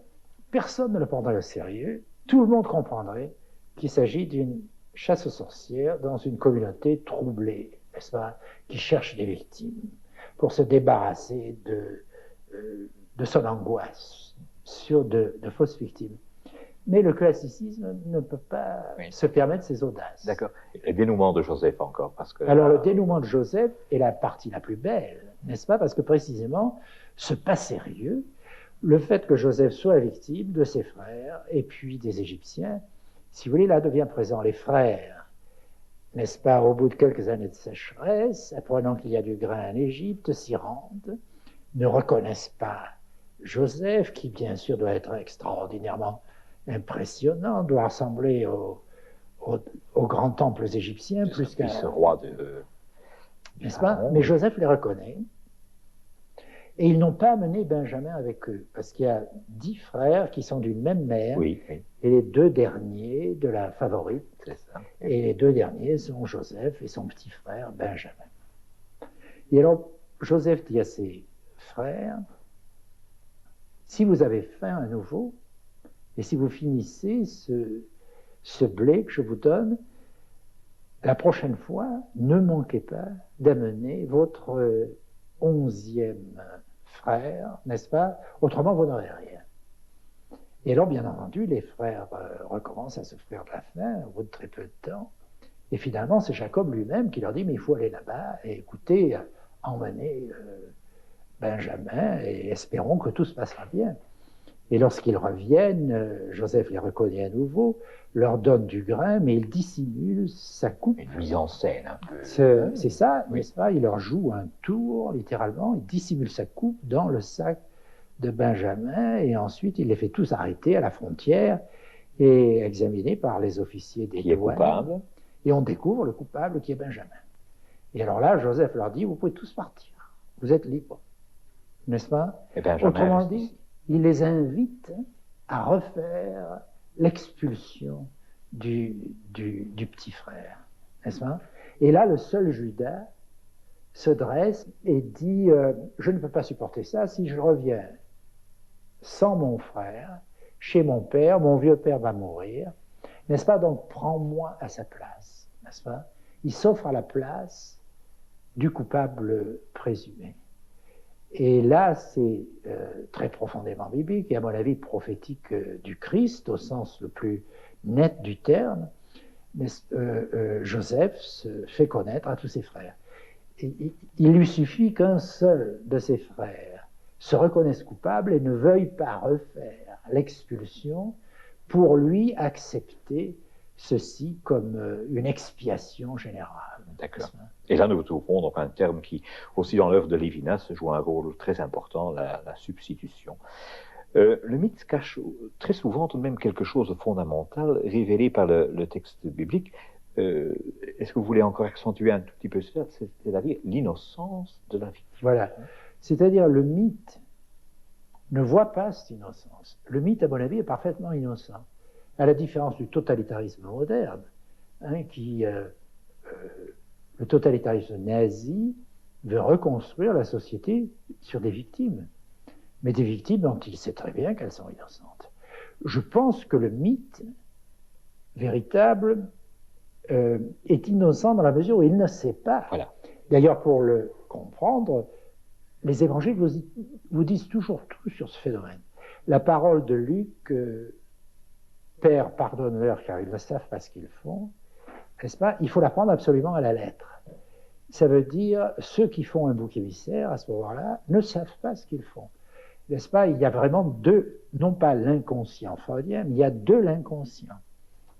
personne ne le prendrait au sérieux. Tout le monde comprendrait qu'il s'agit d'une chasse aux sorcières dans une communauté troublée, n'est-ce pas, qui cherche des victimes pour se débarrasser de son angoisse sur de fausses victimes. Mais le classicisme ne peut pas se permettre ces audaces. D'accord. Le dénouement de Joseph encore, parce que... Alors le dénouement de Joseph est la partie la plus belle, n'est-ce pas? Parce que précisément, ce pas sérieux, le fait que Joseph soit victime de ses frères et puis des Égyptiens, si vous voulez, là devient présent. Les frères, n'est-ce pas, au bout de quelques années de sécheresse, apprenant qu'il y a du grain en Égypte, s'y rendent, ne reconnaissent pas Joseph, qui bien sûr doit être extraordinairement impressionnant, doit ressembler aux grands temples égyptiens, plus qu'à ce roi de... N'est-ce pas? Mais Joseph les reconnaît. Et ils n'ont pas amené Benjamin avec eux, parce qu'il y a 10 frères qui sont d'une même mère, oui. Et les 2 derniers de la favorite, c'est ça. Et les 2 derniers sont Joseph et son petit frère Benjamin. Et alors, Joseph dit à ses frères, si vous avez faim à nouveau, et si vous finissez ce blé que je vous donne, la prochaine fois, ne manquez pas d'amener votre 11e frère, n'est-ce pas? Autrement, vous n'aurez rien. Et alors, bien entendu, les frères recommencent à se faire de la faim au bout de très peu de temps. Et finalement, c'est Jacob lui-même qui leur dit, mais il faut aller là-bas et écoutez, emmener Benjamin et espérons que tout se passera bien. Et lorsqu'ils reviennent, Joseph les reconnaît à nouveau, leur donne du grain, mais il dissimule sa coupe. Une mise en scène un peu. C'est ça, n'est-ce pas? Il leur joue un tour, littéralement, il dissimule sa coupe dans le sac de Benjamin, et ensuite il les fait tous arrêter à la frontière et examinés par les officiers des douanes. Et on découvre le coupable qui est Benjamin. Et alors là, Joseph leur dit, vous pouvez tous partir, vous êtes libres, n'est-ce pas? Autrement dit, il les invite à refaire l'expulsion du petit frère, n'est-ce pas? Et là, le seul Judas se dresse et dit, je ne peux pas supporter ça, si je reviens sans mon frère, chez mon père, mon vieux père va mourir, n'est-ce pas? Donc prends-moi à sa place, n'est-ce pas? Il s'offre à la place du coupable présumé. Et là, c'est très profondément biblique et à mon avis prophétique du Christ au sens le plus net du terme. Mais Joseph se fait connaître à tous ses frères. Et il lui suffit qu'un seul de ses frères se reconnaisse coupable et ne veuille pas refaire l'expulsion pour lui accepter ceci comme une expiation générale. D'accord. Et là, nous trouvons donc un terme qui, aussi dans l'œuvre de Lévinas, joue un rôle très important, la substitution. Le mythe cache très souvent tout de même quelque chose de fondamental, révélé par le texte biblique. Est-ce que vous voulez encore accentuer un tout petit peu cela, c'est-à-dire l'innocence de la victime? Voilà. C'est-à-dire le mythe ne voit pas cette innocence. Le mythe, à mon avis, est parfaitement innocent. À la différence du totalitarisme moderne, le totalitarisme nazi veut reconstruire la société sur des victimes, mais des victimes dont il sait très bien qu'elles sont innocentes. Je pense que le mythe véritable est innocent dans la mesure où il ne sait pas. Voilà. D'ailleurs, pour le comprendre, les évangiles vous disent toujours tout sur ce phénomène. La parole de Luc, Père, pardonne-leur car ils ne savent pas ce qu'ils font, n'est-ce pas? Il faut la prendre absolument à la lettre. Ça veut dire, ceux qui font un bouc émissaire, à ce moment-là, ne savent pas ce qu'ils font. N'est-ce pas? Il y a vraiment deux, non pas l'inconscient freudien, mais il y a de l'inconscient.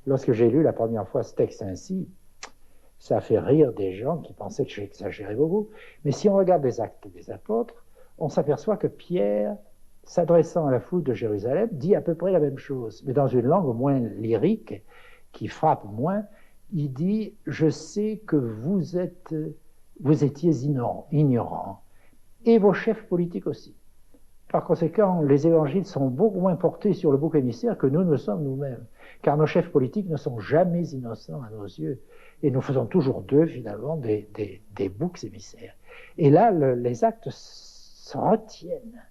Lorsque j'ai lu la première fois ce texte ainsi, ça a fait rire des gens qui pensaient que j'exagérais beaucoup. Mais si on regarde les Actes des Apôtres, on s'aperçoit que Pierre s'adressant à la foule de Jérusalem, dit à peu près la même chose, mais dans une langue moins lyrique, qui frappe moins. Il dit « Je sais que vous étiez ignorants, et vos chefs politiques aussi. Par conséquent, les évangiles sont beaucoup moins portés sur le bouc émissaire que nous ne sommes nous-mêmes, car nos chefs politiques ne sont jamais innocents à nos yeux, et nous faisons toujours d'eux, finalement, des boucs émissaires. Et là, les actes se retiennent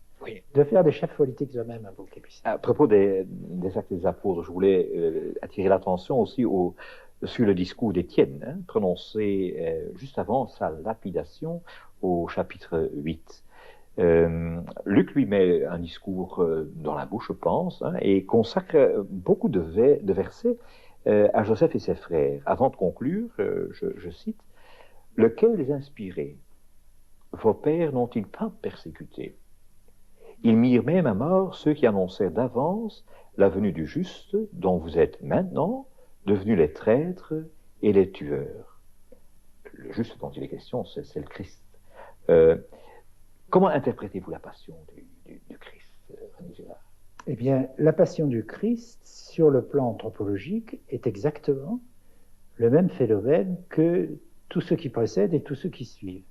de faire des chefs politiques eux-mêmes un bouc émissaire. À propos des actes des apôtres, je voulais attirer l'attention aussi sur le discours d'Étienne, prononcé juste avant sa lapidation au chapitre 8. Luc lui met un discours dans la bouche, je pense, et consacre beaucoup de versets à Joseph et ses frères. Avant de conclure, je cite, « Lequel les inspirait? Vos pères n'ont-ils pas persécuté? Ils mirent même à mort ceux qui annoncèrent d'avance la venue du juste, dont vous êtes maintenant devenus les traîtres et les tueurs. » Le juste dont il est question, c'est le Christ. Comment interprétez-vous la passion du Christ, René Girard? Eh bien, la passion du Christ, sur le plan anthropologique, est exactement le même phénomène que tous ceux qui précèdent et tous ceux qui suivent.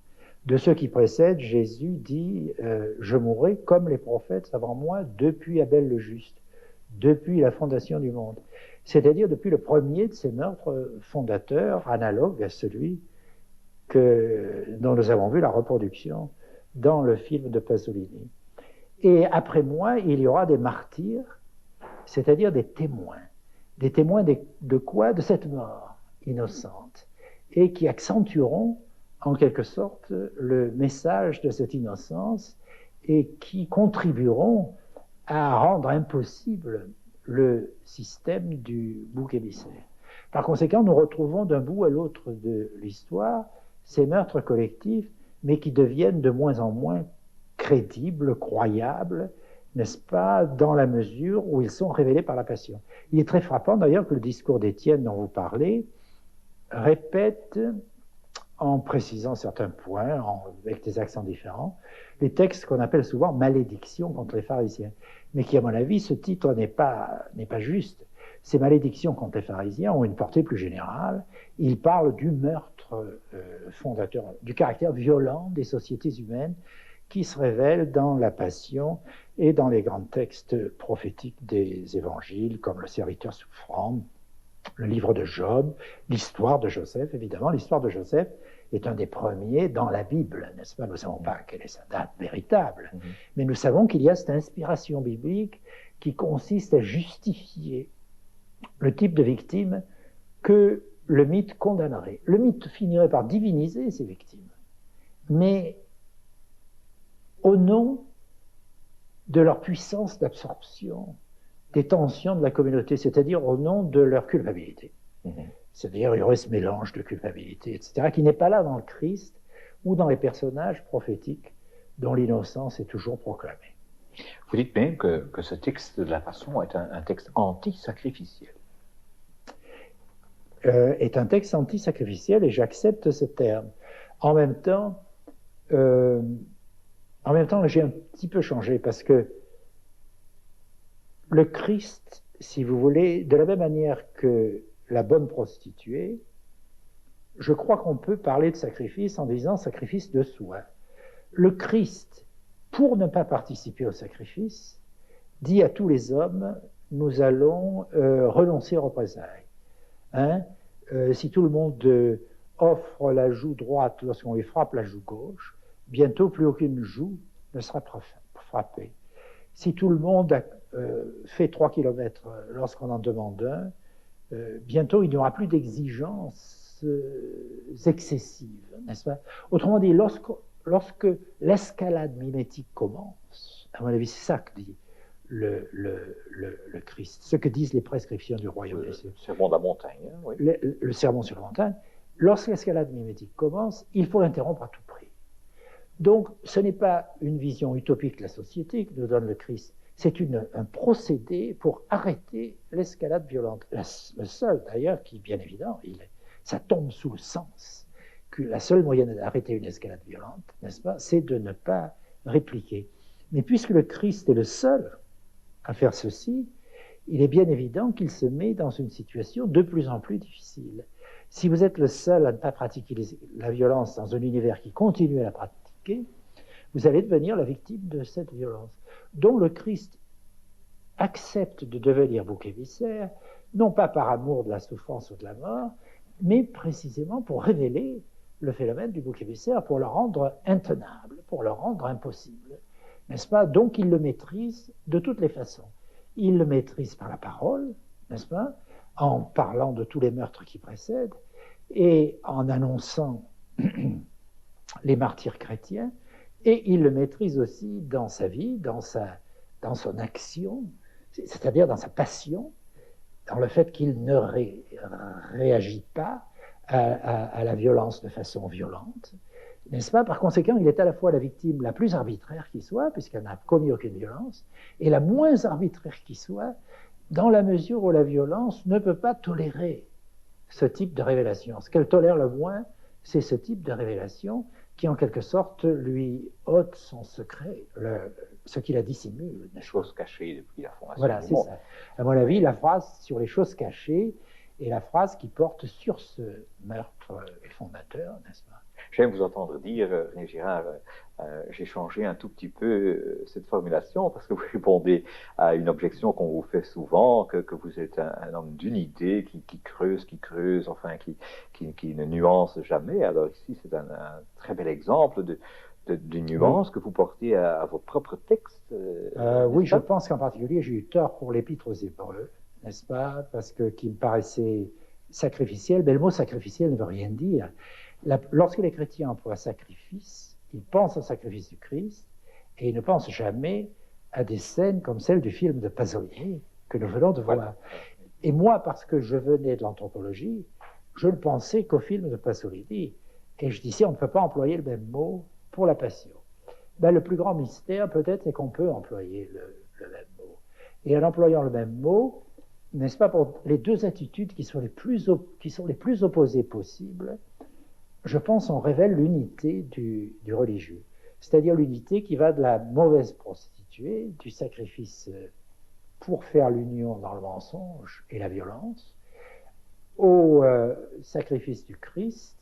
De ceux qui précèdent, Jésus dit « Je mourrai comme les prophètes avant moi depuis Abel le juste, depuis la fondation du monde. » C'est-à-dire depuis le premier de ces meurtres fondateurs, analogue à celui dont nous avons vu la reproduction dans le film de Pasolini. Et après moi, il y aura des martyrs, c'est-à-dire des témoins. Des témoins de quoi? De cette mort innocente, et qui accentueront en quelque sorte le message de cette innocence et qui contribueront à rendre impossible le système du bouc émissaire. Par conséquent, nous retrouvons d'un bout à l'autre de l'histoire ces meurtres collectifs, mais qui deviennent de moins en moins crédibles, croyables, n'est-ce pas, dans la mesure où ils sont révélés par la passion. Il est très frappant d'ailleurs que le discours d'Étienne dont vous parlez répète, en précisant certains points, avec des accents différents, les textes qu'on appelle souvent « malédiction contre les pharisiens », mais qui, à mon avis, ce titre n'est pas juste. Ces malédictions contre les pharisiens ont une portée plus générale. Ils parlent du meurtre fondateur, du caractère violent des sociétés humaines qui se révèlent dans la Passion et dans les grands textes prophétiques des évangiles, comme le serviteur souffrant, le livre de Job, l'histoire de Joseph, évidemment. L'histoire de Joseph est un des premiers dans la Bible, n'est-ce pas? Nous ne savons pas quelle est sa date véritable, mais nous savons qu'il y a cette inspiration biblique qui consiste à justifier le type de victime que le mythe condamnerait. Le mythe finirait par diviniser ces victimes, mais au nom de leur puissance d'absorption des tensions de la communauté, c'est-à-dire au nom de leur culpabilité. C'est-à-dire il y aurait ce mélange de culpabilité, etc., qui n'est pas là dans le Christ ou dans les personnages prophétiques dont l'innocence est toujours proclamée. Vous dites même que ce texte de la Passion est un texte anti-sacrificiel. Est un texte anti-sacrificiel, et j'accepte ce terme. En même temps, j'ai un petit peu changé, parce que le Christ, si vous voulez, de la même manière que la bonne prostituée, je crois qu'on peut parler de sacrifice en disant sacrifice de soi. Le Christ, pour ne pas participer au sacrifice, dit à tous les hommes, nous allons renoncer aux représailles. Si tout le monde offre la joue droite lorsqu'on lui frappe la joue gauche, bientôt plus aucune joue ne sera frappée. Si tout le monde fait 3 kilomètres lorsqu'on en demande un, bientôt il n'y aura plus d'exigences excessives, n'est-ce pas? Autrement dit, lorsque l'escalade mimétique commence, à mon avis c'est ça que dit le Christ, ce que disent les prescriptions du royaume des cieux. Le sermon de la montagne, hein, oui. Le sermon sur la montagne, lorsque l'escalade mimétique commence, il faut l'interrompre à tout prix. Donc ce n'est pas une vision utopique de la société que nous donne le Christ, c'est un procédé pour arrêter l'escalade violente. Le seul, d'ailleurs, qui est bien évident, ça tombe sous le sens, que la seule moyenne d'arrêter une escalade violente, n'est-ce pas, c'est de ne pas répliquer. Mais puisque le Christ est le seul à faire ceci, il est bien évident qu'il se met dans une situation de plus en plus difficile. Si vous êtes le seul à ne pas pratiquer la violence dans un univers qui continue à la pratiquer, vous allez devenir la victime de cette violence, dont le Christ accepte de devenir bouc émissaire, non pas par amour de la souffrance ou de la mort, mais précisément pour révéler le phénomène du bouc émissaire, pour le rendre intenable, pour le rendre impossible. N'est-ce pas? Donc il le maîtrise de toutes les façons. Il le maîtrise par la parole, n'est-ce pas? En parlant de tous les meurtres qui précèdent et en annonçant les martyrs chrétiens, et il le maîtrise aussi dans sa vie, dans son action, c'est-à-dire dans sa passion, dans le fait qu'il ne réagit pas à la violence de façon violente, n'est-ce pas? Par conséquent, il est à la fois la victime la plus arbitraire qui soit, puisqu'elle n'a commis aucune violence, et la moins arbitraire qui soit, dans la mesure où la violence ne peut pas tolérer ce type de révélation. Ce qu'elle tolère le moins, c'est ce type de révélation qui, en quelque sorte, lui ôte son secret, ce qui la dissimule. Les choses cachées depuis la fondation voilà, du monde. monde. À mon avis, la phrase sur les choses cachées est la phrase qui porte sur ce meurtre fondateur, n'est-ce pas? J'aime vous entendre dire, René Girard, j'ai changé un tout petit peu cette formulation parce que vous répondez à une objection qu'on vous fait souvent, que vous êtes un homme d'une idée qui creuse, enfin qui ne nuance jamais. Alors ici, c'est un très bel exemple d'une nuance que vous portez à votre propre texte. Oui, je pense qu'en particulier, j'ai eu tort pour l'Épître aux Hébreux, n'est-ce pas? Parce que qui me paraissait sacrificiel, mais le mot sacrificiel ne veut rien dire. Lorsque les chrétiens emploient sacrifice, ils pensent au sacrifice du Christ et ils ne pensent jamais à des scènes comme celle du film de Pasolini que nous venons de voir. Voilà. Et moi, parce que je venais de l'anthropologie, je ne pensais qu'au film de Pasolini. Et je disais, on ne peut pas employer le même mot pour la passion. Ben, le plus grand mystère, peut-être, c'est qu'on peut employer le même mot. Et en employant le même mot, n'est-ce pas, pour les deux attitudes qui sont les plus opposées possibles, je pense on révèle l'unité du religieux. C'est-à-dire l'unité qui va de la mauvaise prostituée, du sacrifice pour faire l'union dans le mensonge et la violence, au sacrifice du Christ,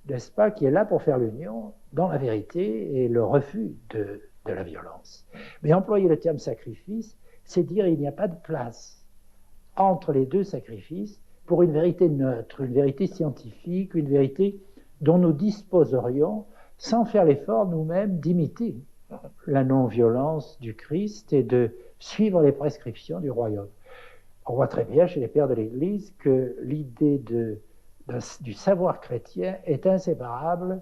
n'est-ce pas, qui est là pour faire l'union dans la vérité et le refus de la violence. Mais employer le terme sacrifice, c'est dire qu'il n'y a pas de place entre les deux sacrifices pour une vérité neutre, une vérité scientifique, une vérité dont nous disposerions, sans faire l'effort nous-mêmes d'imiter la non-violence du Christ et de suivre les prescriptions du royaume. On voit très bien chez les pères de l'Église que l'idée du savoir chrétien est inséparable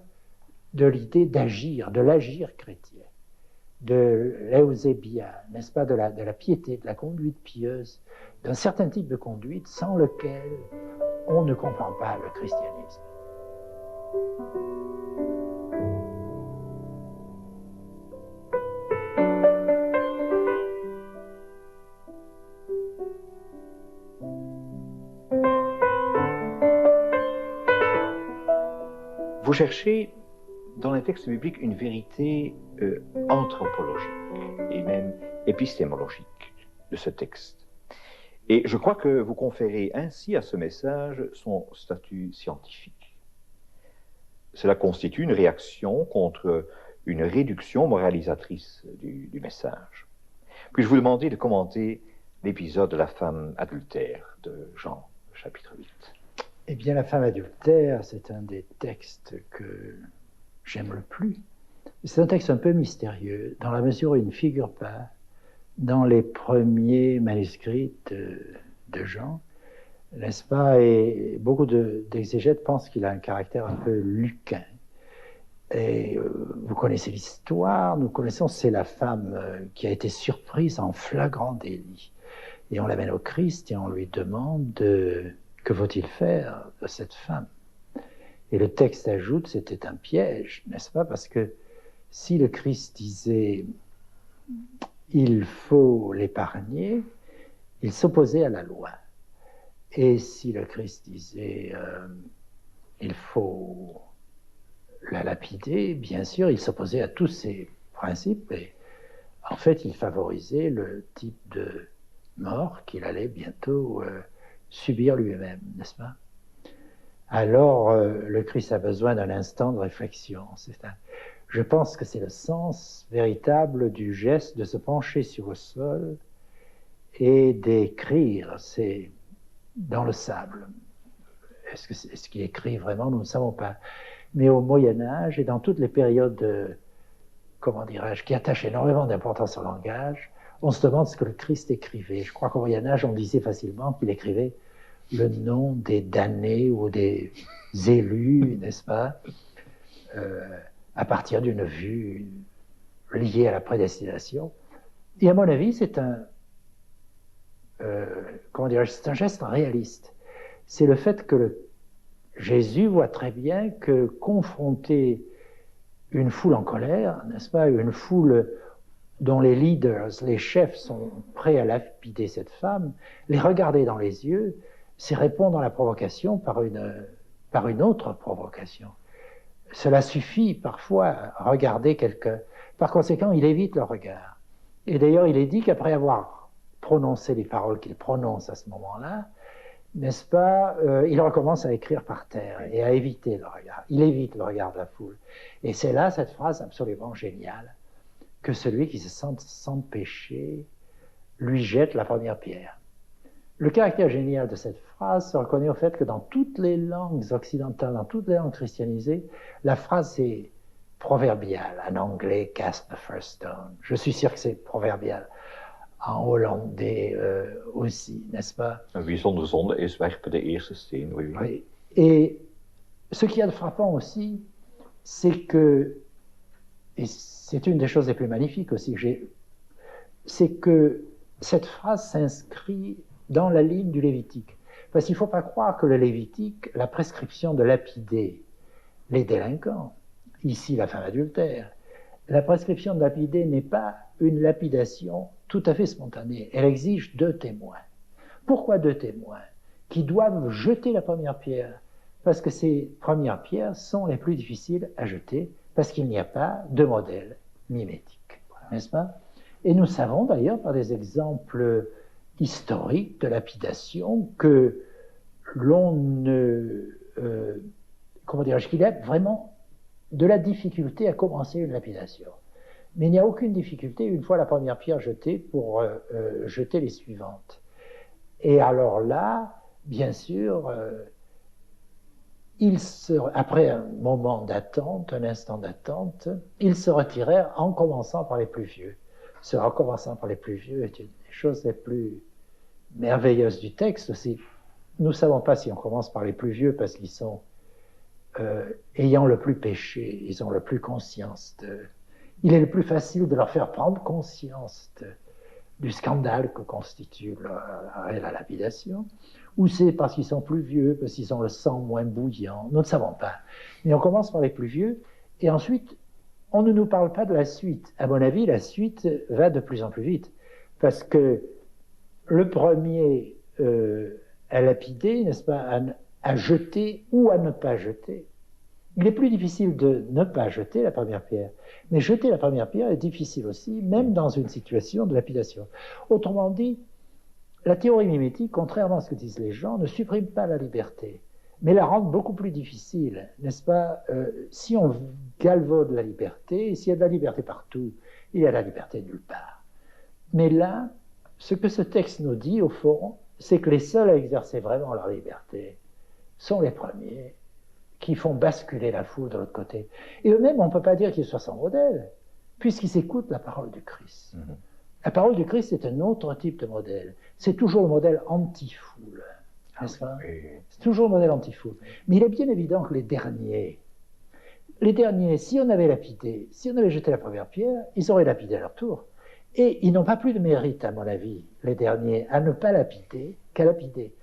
de l'idée d'agir, de l'agir chrétien, de l'eusébia, n'est-ce pas, de la piété, de la conduite pieuse, d'un certain type de conduite sans lequel on ne comprend pas le christianisme. Vous cherchez dans les textes bibliques une vérité anthropologique et même épistémologique de ce texte. Et je crois que vous conférez ainsi à ce message son statut scientifique. Cela constitue une réaction contre une réduction moralisatrice du message. Puis-je vous demander de commenter l'épisode de la femme adultère de Jean, chapitre 8. Eh bien, la femme adultère, c'est un des textes que j'aime le plus. C'est un texte un peu mystérieux, dans la mesure où il ne figure pas dans les premiers manuscrits de Jean, n'est-ce pas? Et beaucoup d'exégètes pensent qu'il a un caractère un peu lucain. Et vous connaissez l'histoire, nous connaissons, c'est la femme qui a été surprise en flagrant délit. Et on l'amène au Christ et on lui demande que faut-il faire de cette femme? Et le texte ajoute, c'était un piège, n'est-ce pas? Parce que si le Christ disait il faut l'épargner, il s'opposait à la loi. Et si le Christ disait il faut la lapider, bien sûr, il s'opposait à tous ces principes. Et en fait, il favorisait le type de mort qu'il allait bientôt subir lui-même, n'est-ce pas? Alors, le Christ a besoin d'un instant de réflexion. Je pense que c'est le sens véritable du geste de se pencher sur le sol et d'écrire. C'est dans le sable. Est-ce qu'il écrit vraiment? Nous ne savons pas. Mais au Moyen-Âge et dans toutes les périodes, comment dirais-je, qui attachent énormément d'importance au langage, on se demande ce que le Christ écrivait. Je crois qu'au Moyen-Âge, on disait facilement qu'il écrivait le nom des damnés ou des élus, n'est-ce pas, à partir d'une vue liée à la prédestination. Et à mon avis, c'est comment dirais-je, c'est un geste réaliste. C'est le fait que Jésus voit très bien que confronter une foule en colère, n'est-ce pas, une foule dont les leaders, les chefs sont prêts à lapider cette femme, les regarder dans les yeux, c'est répondre à la provocation par une autre provocation. Cela suffit parfois à regarder quelqu'un. Par conséquent, il évite le regard. Et d'ailleurs, il est dit qu'après avoir prononcé les paroles qu'il prononce à ce moment-là, n'est-ce pas, il recommence à écrire par terre et à éviter le regard. Il évite le regard de la foule. Et c'est là cette phrase absolument géniale, que celui qui se sent sans péché lui jette la première pierre. Le caractère génial de cette phrase se reconnaît au fait que dans toutes les langues occidentales, dans toutes les langues christianisées, la phrase est proverbiale. En anglais, cast the first stone. Je suis sûr que c'est proverbial. En hollandais aussi, n'est-ce pas? Wie zonder zonde is, werpen de eerste steen. Oui, oui. Oui. Et ce qui est frappant aussi, c'est que, et c'est une des choses les plus magnifiques aussi que j'ai, c'est que cette phrase s'inscrit dans la ligne du Lévitique. Parce qu'il ne faut pas croire que le Lévitique, la prescription de lapider les délinquants, ici la femme adultère, la prescription de lapider n'est pas une lapidation tout à fait spontanée. Elle exige 2 témoins. Pourquoi 2 témoins? Qui doivent jeter la première pierre. Parce que ces premières pierres sont les plus difficiles à jeter, parce qu'il n'y a pas de modèle mimétique. N'est-ce pas? Et nous savons d'ailleurs par des exemples historique de lapidation que l'on ne... comment dirais-je, qu'il y a vraiment de la difficulté à commencer une lapidation. Mais il n'y a aucune difficulté, une fois la première pierre jetée, pour jeter les suivantes. Et alors là, bien sûr, après un moment d'attente, un instant d'attente, ils se retirèrent en commençant par les plus vieux. Ce en commençant par les plus vieux est une des choses les plus merveilleuses du texte aussi. Nous ne savons pas si on commence par les plus vieux parce qu'ils sont ayant le plus péché, ils ont le plus conscience il est le plus facile de leur faire prendre conscience du scandale que constitue la lapidation, ou c'est parce qu'ils sont plus vieux, parce qu'ils ont le sang moins bouillant, nous ne savons pas. Mais on commence par les plus vieux, et ensuite, on ne nous parle pas de la suite. À mon avis, la suite va de plus en plus vite, parce que le premier à lapider, n'est-ce pas, à jeter ou à ne pas jeter, il est plus difficile de ne pas jeter la première pierre. Mais jeter la première pierre est difficile aussi, même dans une situation de lapidation. Autrement dit, la théorie mimétique, contrairement à ce que disent les gens, ne supprime pas la liberté, mais la rend beaucoup plus difficile, n'est-ce pas? Si on galvaude la liberté, s'il y a de la liberté partout, il y a de la liberté nulle part. Mais là, ce que ce texte nous dit, au fond, c'est que les seuls à exercer vraiment leur liberté sont les premiers, qui font basculer la foule de l'autre côté. Et eux-mêmes, on ne peut pas dire qu'ils soient sans modèle, puisqu'ils écoutent la parole du Christ. Mm-hmm. La parole du Christ est un autre type de modèle. C'est toujours le modèle anti-foule, n'est-ce pas? C'est toujours le modèle anti-foule. Mais il est bien évident que les derniers, si on avait lapidé, si on avait jeté la première pierre, ils auraient lapidé à leur tour. Et ils n'ont pas plus de mérite, à mon avis, les derniers, à ne pas lapider qu'à lapider.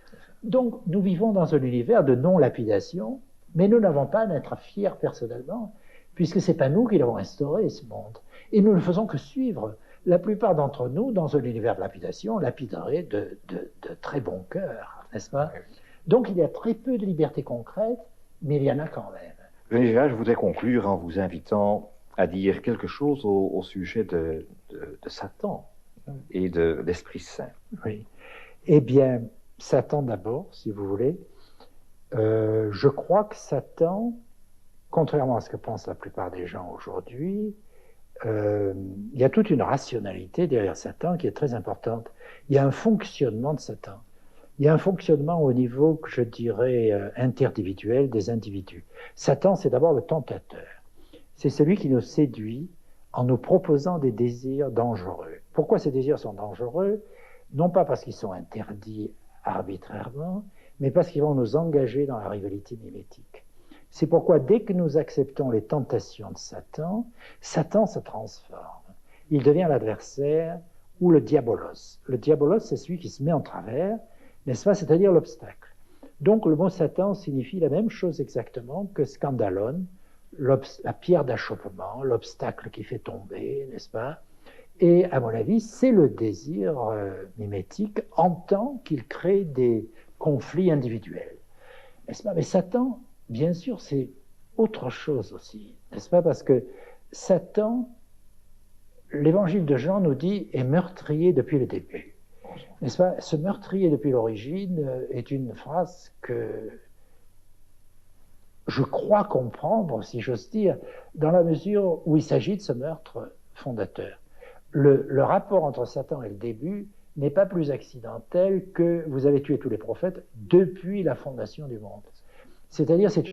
Donc, nous vivons dans un univers de non-lapidation, mais nous n'avons pas à être fiers personnellement, puisque ce n'est pas nous qui l'avons instauré, ce monde. Et nous ne faisons que suivre. La plupart d'entre nous, dans un univers de lapidation, lapideraient de très bon cœur, n'est-ce pas? Donc il y a très peu de liberté concrète, mais il y en a quand même. René Girard, je voudrais conclure en vous invitant à dire quelque chose au sujet de Satan et de l'Esprit Saint. Oui. Eh bien, Satan d'abord, si vous voulez. Je crois que Satan, contrairement à ce que pensent la plupart des gens aujourd'hui, il y a toute une rationalité derrière Satan qui est très importante. Il y a un fonctionnement de Satan. Il y a un fonctionnement au niveau, que je dirais, interindividuel des individus. Satan, c'est d'abord le tentateur. C'est celui qui nous séduit en nous proposant des désirs dangereux. Pourquoi ces désirs sont dangereux? Non pas parce qu'ils sont interdits arbitrairement, mais parce qu'ils vont nous engager dans la rivalité mimétique. C'est pourquoi dès que nous acceptons les tentations de Satan, Satan se transforme. Il devient l'adversaire ou le diabolos. Le diabolos, c'est celui qui se met en travers, n'est-ce pas, c'est-à-dire l'obstacle. Donc le mot Satan signifie la même chose exactement que scandalon, la pierre d'achoppement, l'obstacle qui fait tomber, n'est-ce pas? Et à mon avis, c'est le désir mimétique en tant qu'il crée des conflits individuels, n'est-ce pas? Mais Satan, bien sûr, c'est autre chose aussi, n'est-ce pas? Parce que Satan, l'évangile de Jean nous dit, est meurtrier depuis le début, n'est-ce pas? Ce meurtrier depuis l'origine est une phrase que je crois comprendre, si j'ose dire, dans la mesure où il s'agit de ce meurtre fondateur. Le rapport entre Satan et le début n'est pas plus accidentel que vous avez tué tous les prophètes depuis la fondation du monde. C'est-à-dire, c'est